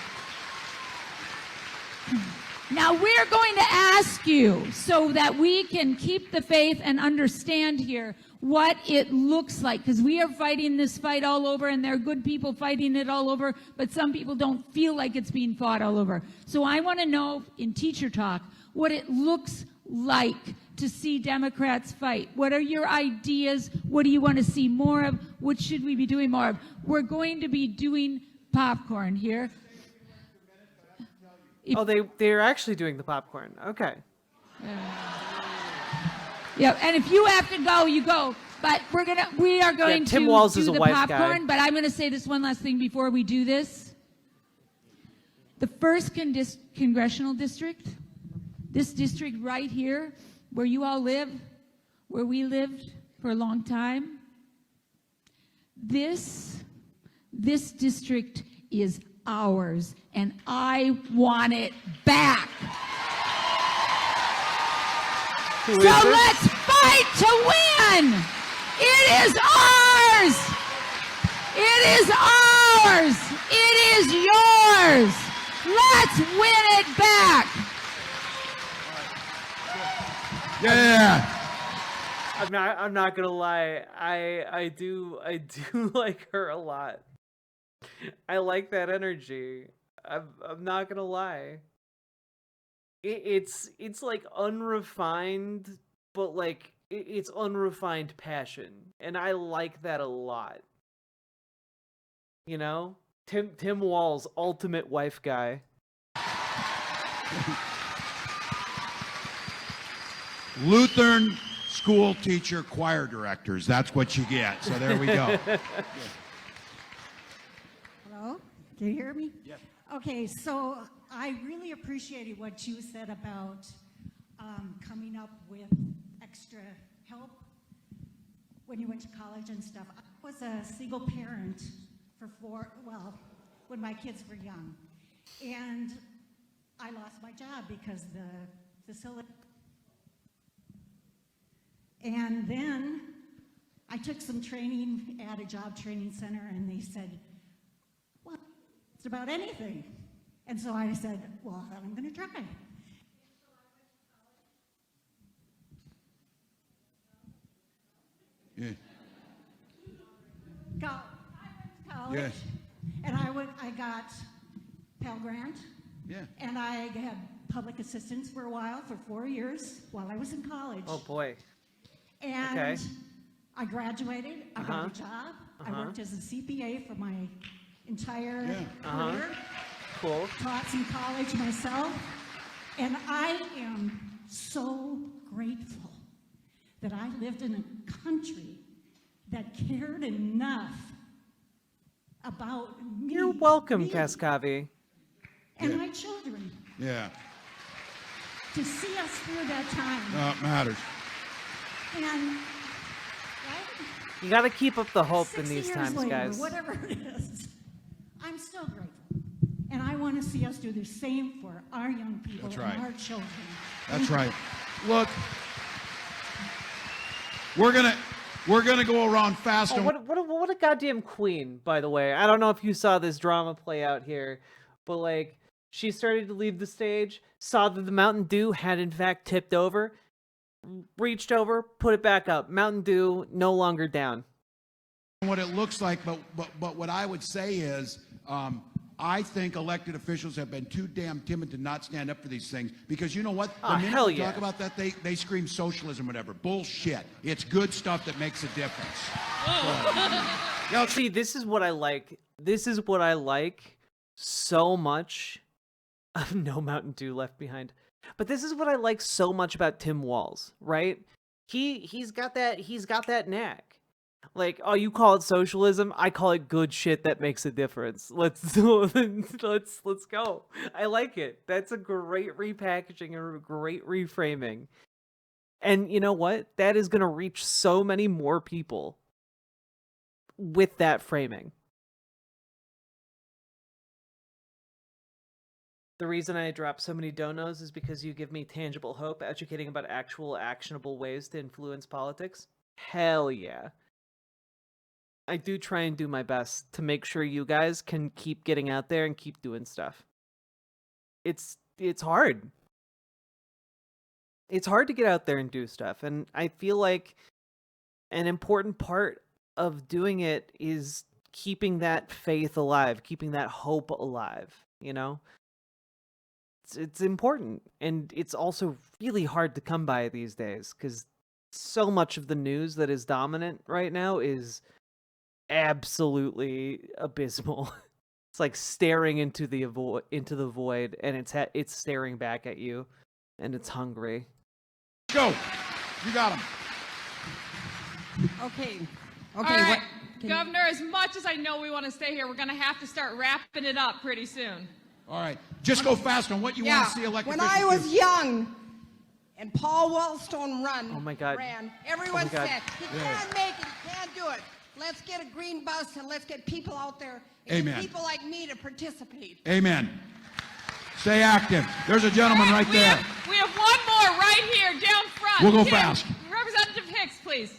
Now we're going to ask you, so that we can keep the faith and understand here what it looks like, because we are fighting this fight all over, and there are good people fighting it all over, but some people don't feel like it's being fought all over. So I want to know in Teacher Talk what it looks like to see Democrats fight. What are your ideas? What do you want to see more of? What should we be doing more of? We're going to be doing popcorn here. Oh, they're actually doing the popcorn. Okay. Yeah, and if you have to go, you go. But we are going to Tim Walz do is a the wife popcorn. guy. But I'm going to say this one last thing before we do this. The first congressional district, this district right here, where you all live, where we lived for a long time, this district is ours, and I want it back. So let's fight to win. It is ours. It is ours. It is yours. Let's win it back. Yeah. I'm not gonna lie. I do like her a lot. I like that energy. I'm not gonna lie. It's like unrefined, but like it's unrefined passion, and I like that a lot. You know, Tim Walz, ultimate wife guy. Lutheran school teacher, choir directors. That's what you get. So there we go. Hello? Can you hear me? Yep. Okay, so I really appreciated what you said about coming up with extra help when you went to college and stuff. I was a single parent when my kids were young. And I lost my job because the facility. And then I took some training at a job training center, and they said, well, it's about anything. And so I said, well, then I'm going to try. Yeah. I went to college, Yes. and I got Pell Grant, Yeah. and I had public assistance for a while, for 4 years, while I was in college. Oh boy. And Okay. I graduated, I got a job, I worked as a CPA for my entire career, Cool. taught some college myself, and I am so grateful that I lived in a country that cared enough about me. You're welcome, me, Cascavi. and my children, Yeah. to see us through that time. No, it matters. And You got to keep up the hope in 60 these years times, later, guys. whatever it is, I'm still grateful. And I want to see us do the same for our young people That's right. and our children. That's right. Look, we're gonna go around fast. Oh, And what a goddamn queen, by the way. I don't know if you saw this drama play out here, but like she started to leave the stage, saw that the Mountain Dew had in fact tipped over, reached over, put it back up. Mountain Dew no longer down. what it looks like, but what I would say is, I think elected officials have been too damn timid to not stand up for these things, because you know what? The minute hell we yeah. talk about that, they scream socialism, whatever. Bullshit. It's good stuff that makes a difference. Now, see, this is what I like. This is what I like so much. No Mountain Dew left behind. But this is what I like so much about Tim Walz, right? He's got that knack. Like, oh, you call it socialism, I call it good shit that makes a difference. Let's go. I like it. That's a great repackaging and a great reframing. And you know what? That is going to reach so many more people with that framing. The reason I drop so many donos is because you give me tangible hope, educating about actual actionable ways to influence politics. Hell yeah. I do try and do my best to make sure you guys can keep getting out there and keep doing stuff. It's hard. It's hard to get out there and do stuff, and I feel like an important part of doing it is keeping that faith alive, keeping that hope alive, you know? It's important, and it's also really hard to come by these days because so much of the news that is dominant right now is absolutely abysmal. It's like staring into the void, and it's staring back at you, and it's hungry. Go, you got him. Okay. All right, Governor, as much as I know we want to stay here, we're going to have to start wrapping it up pretty soon. All right, just go fast on what you want to see elected When officials I was do. young and Paul Wellstone Oh my God. ran, everyone God. said, he can't make it, he can't do it. Let's get a green bus and let's get people out there and Amen. get people like me to participate. Amen. Stay active. There's a gentleman right there. We have one more right here down front. We'll go Kim, fast. Representative Hicks, please.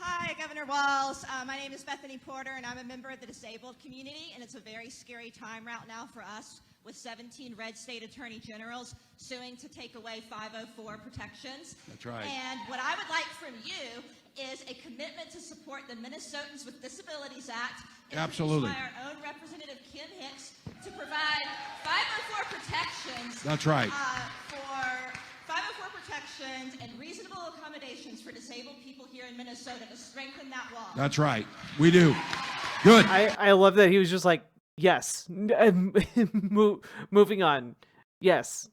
Hi, Governor Walz. My name is Bethany Porter, and I'm a member of the disabled community, and it's a very scary time right now for us with 17 red state attorney generals suing to take away 504 protections. That's right. And what I would like from you is a commitment to support the Minnesotans with Disabilities Act Absolutely. By our own Representative Kim Hicks to provide 504 protections. That's right. For 504 protections and reasonable accommodations for disabled people here in Minnesota to strengthen that law. That's right. We do. Good. I love that he was just like, yes. Moving on. Yes.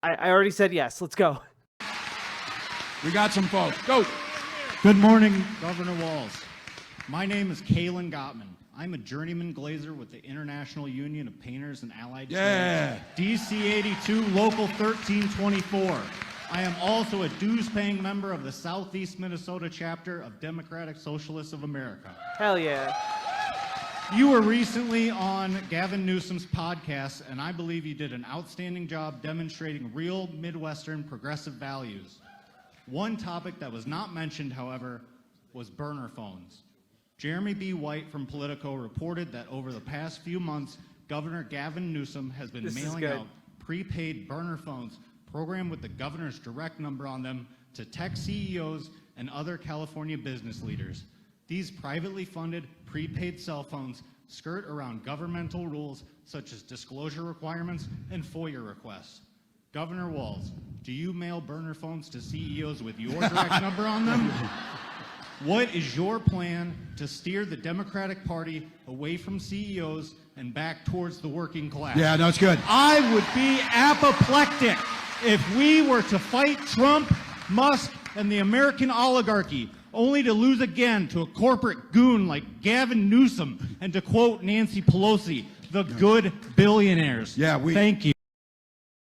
I already said yes. Let's go. We got some folks. Go. Good morning, Governor Walz. My name is Kalen Gottman. I'm a journeyman glazer with the International Union of Painters and Allied Yeah. Trades, DC 82, Local 1324. I am also a dues-paying member of the Southeast Minnesota chapter of Democratic Socialists of America. Hell yeah. You were recently on Gavin Newsom's podcast, and I believe you did an outstanding job demonstrating real Midwestern progressive values. One topic that was not mentioned, however, was burner phones. Jeremy B. White from Politico reported that over the past few months, Governor Gavin Newsom has been mailing out prepaid burner phones programmed with the governor's direct number on them to tech CEOs and other California business leaders. These privately funded prepaid cell phones skirt around governmental rules such as disclosure requirements and FOIA requests. Governor Walz, do you mail burner phones to CEOs with your direct number on them? What is your plan to steer the Democratic Party away from CEOs and back towards the working class? Yeah, no, it's good. I would be apoplectic if we were to fight Trump, Musk, and the American oligarchy, only to lose again to a corporate goon like Gavin Newsom and, to quote Nancy Pelosi, the good billionaires. Yeah, Thank you.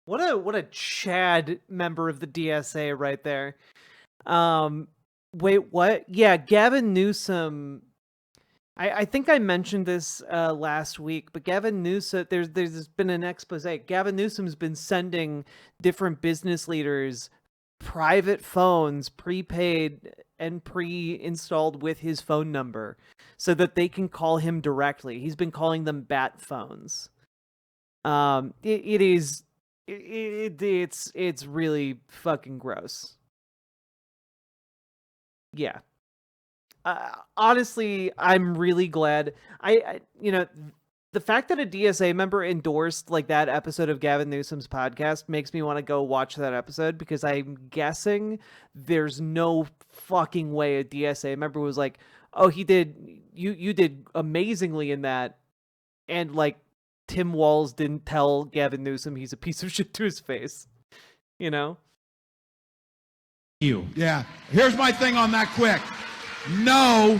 What a Chad member of the DSA right there. Wait, what? Yeah, Gavin Newsom. I think I mentioned this last week, but Gavin Newsom, there's been an expose. Gavin Newsom's been sending different business leaders private phones, prepaid and pre-installed with his phone number, so that they can call him directly. He's been calling them bat phones. It's really fucking gross. Yeah. Honestly, I'm really glad. The fact that a DSA member endorsed like that episode of Gavin Newsom's podcast makes me want to go watch that episode, because I'm guessing there's no fucking way a DSA member was like, "Oh, you did amazingly in that," and like Tim Walz didn't tell Gavin Newsom he's a piece of shit to his face, you know? Yeah. Here's my thing on that quick. No,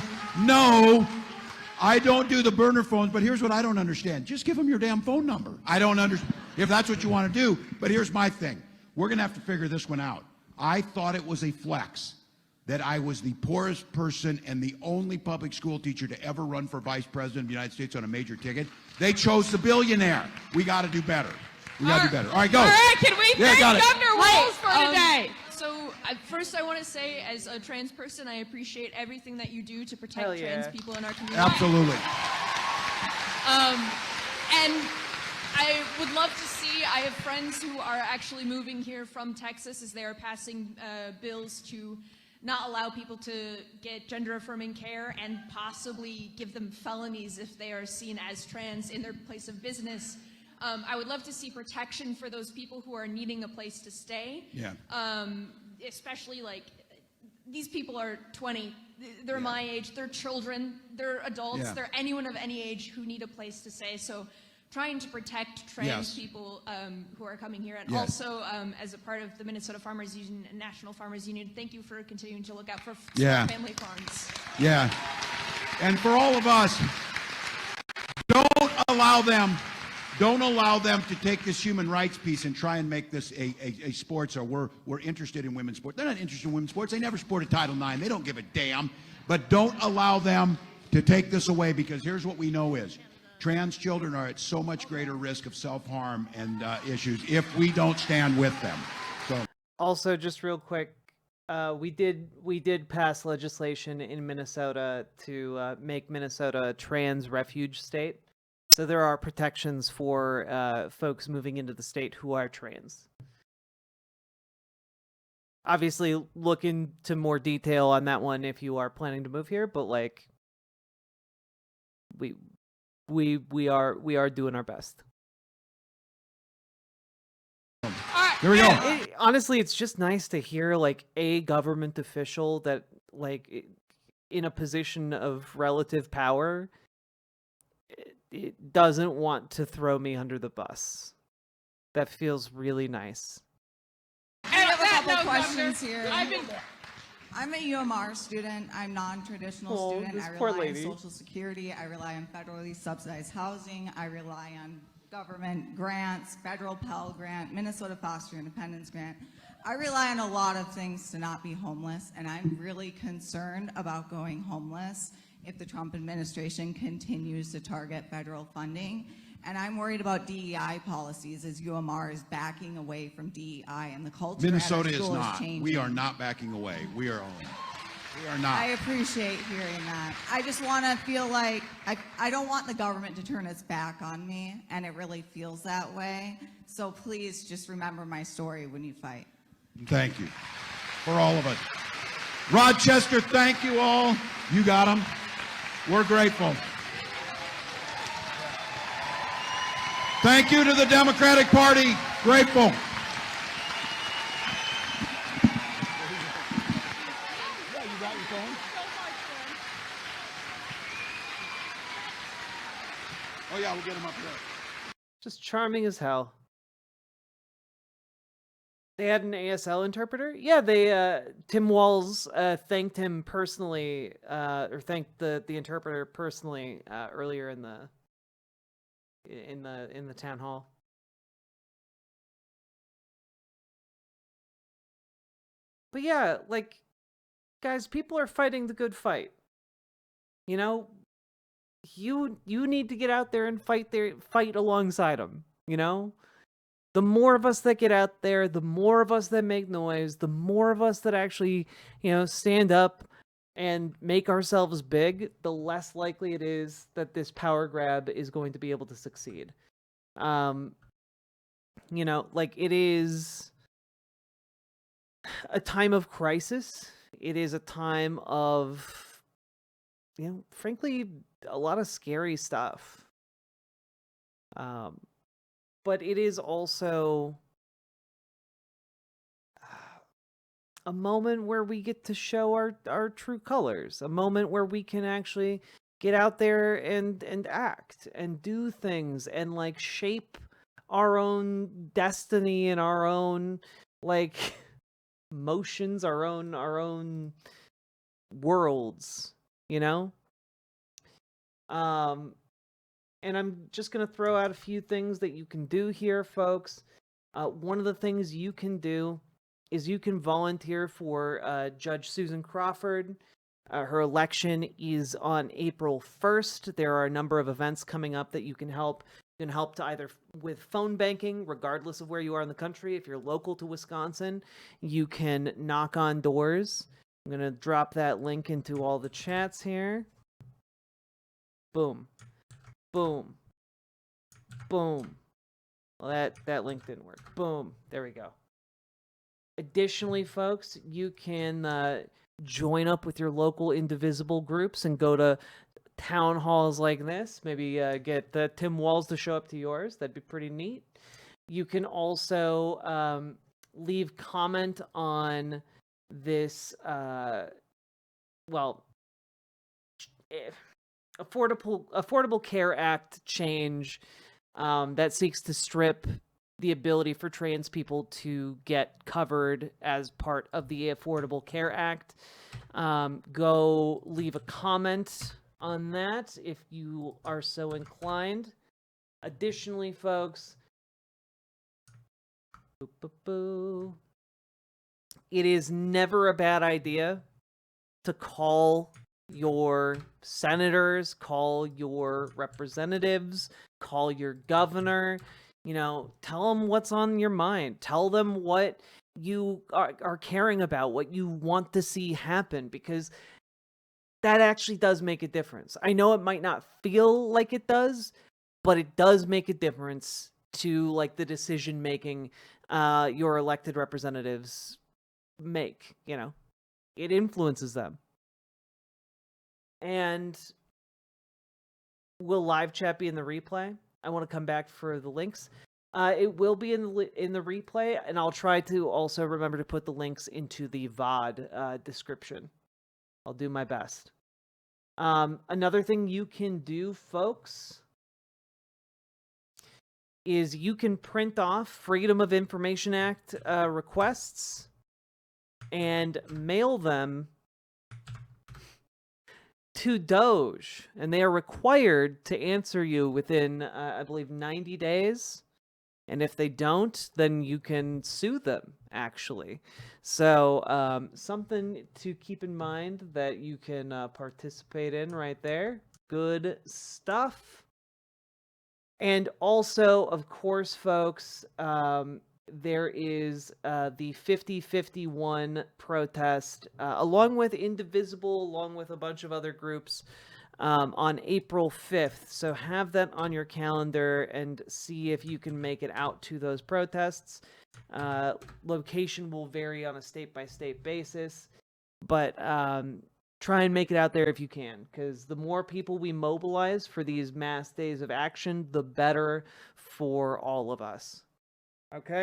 I don't do the burner phones, but here's what I don't understand. Just give them your damn phone number. I don't understand if that's what you want to do, but here's my thing. We're going to have to figure this one out. I thought it was a flex that I was the poorest person and the only public school teacher to ever run for vice president of the United States on a major ticket. They chose the billionaire. We got to do better. We got to do better. All right, go. All right, can we thank Governor Walz for Hi, today? So first I want to say, as a trans person, I appreciate everything that you do to protect Hell yeah. trans people in our community. Absolutely. And I would love to see, I have friends who are actually moving here from Texas as they are passing bills to not allow people to get gender-affirming care and possibly give them felonies if they are seen as trans in their place of business. I would love to see protection for those people who are needing a place to stay. Yeah. Especially like, these people are 20, they're my age, they're children, they're adults, they're anyone of any age who need a place to stay. So trying to protect trans people who are coming here. And also, as a part of the Minnesota Farmers Union and National Farmers Union, thank you for continuing to look out for small family farms. Yeah. And for all of us, don't allow them to take this human rights piece and try and make this a sports, or we're interested in women's sports. They're not interested in women's sports. They never supported Title IX. They don't give a damn. But don't allow them to take this away, because here's what we know is trans children are at so much greater risk of self-harm and issues if we don't stand with them. So also, just real quick, we did pass legislation in Minnesota to make Minnesota a trans refuge state. So there are protections for folks moving into the state who are trans. Obviously, look into more detail on that one if you are planning to move here, but like, we are doing our best. There we go. Honestly, it's just nice to hear like a government official that in a position of relative power it doesn't want to throw me under the bus. That feels really nice. I have a couple questions here. I'm a UMR student. I'm non-traditional student. I rely on Social Security. I rely on federally subsidized housing. I rely on government grants, federal Pell Grant, Minnesota Foster Independence Grant. I rely on a lot of things to not be homeless, and I'm really concerned about going homeless if the Trump administration continues to target federal funding. And I'm worried about DEI policies as UMR is backing away from DEI and the culture. Minnesota is not. We are not backing away. We are not. I appreciate hearing that. I just want to feel like I don't want the government to turn its back on me, and it really feels that way. So please just remember my story when you fight. Thank you for all of us. Rochester, thank you all. You got them. We're grateful. Thank you to the Democratic Party. Grateful. Oh yeah, we'll get him up there. Just charming as hell. They had an ASL interpreter? Yeah, they Tim Walz thanked him personally, or thanked the interpreter personally earlier in the town hall. But yeah, like, guys, people are fighting the good fight. You know, you need to get out there and fight alongside them. You know, the more of us that get out there, the more of us that make noise, the more of us that actually, stand up and make ourselves big, the less likely it is that this power grab is going to be able to succeed. Like, it is a time of crisis. It is a time of, frankly, a lot of scary stuff. But it is also a moment where we get to show our true colors, a moment where we can actually get out there and act and do things and like shape our own destiny and our own like motions, our own worlds, and I'm just going to throw out a few things that you can do here, folks. One of the things you can do is you can volunteer for Judge Susan Crawford. Her election is on April 1st. There are a number of events coming up that you can help. You can help to either with phone banking, regardless of where you are in the country. If you're local to Wisconsin, you can knock on doors. I'm going to drop that link into all the chats here. Boom. Boom. Boom. Well, that link didn't work. Boom. There we go. Additionally, folks, you can join up with your local indivisible groups and go to town halls like this. Maybe get Tim Walz to show up to yours. That'd be pretty neat. You can also leave comment on this, Affordable Care Act change that seeks to strip the ability for trans people to get covered as part of the Affordable Care Act. Go leave a comment on that if you are so inclined. Additionally, folks, it is never a bad idea to call your senators, call your representatives, call your governor, tell them what's on your mind. Tell them what you are caring about, what you want to see happen, because that actually does make a difference. I know it might not feel like it does, but it does make a difference to like the decision making your elected representatives make. It influences them. And will live chat be in the replay? I want to come back for the links. It will be in the replay, and I'll try to also remember to put the links into the VOD description. I'll do my best. Another thing you can do, folks, is you can print off Freedom of Information Act requests and mail them to Doge, and they are required to answer you within, I believe, 90 days. And if they don't, then you can sue them, actually. So something to keep in mind that you can participate in right there. Good stuff. And also, of course, folks, there is the 5051 protest, along with Indivisible, along with a bunch of other groups, on April 5th. So have that on your calendar and see if you can make it out to those protests. Location will vary on a state-by-state basis, but try and make it out there if you can, because the more people we mobilize for these mass days of action, the better for all of us. Okay?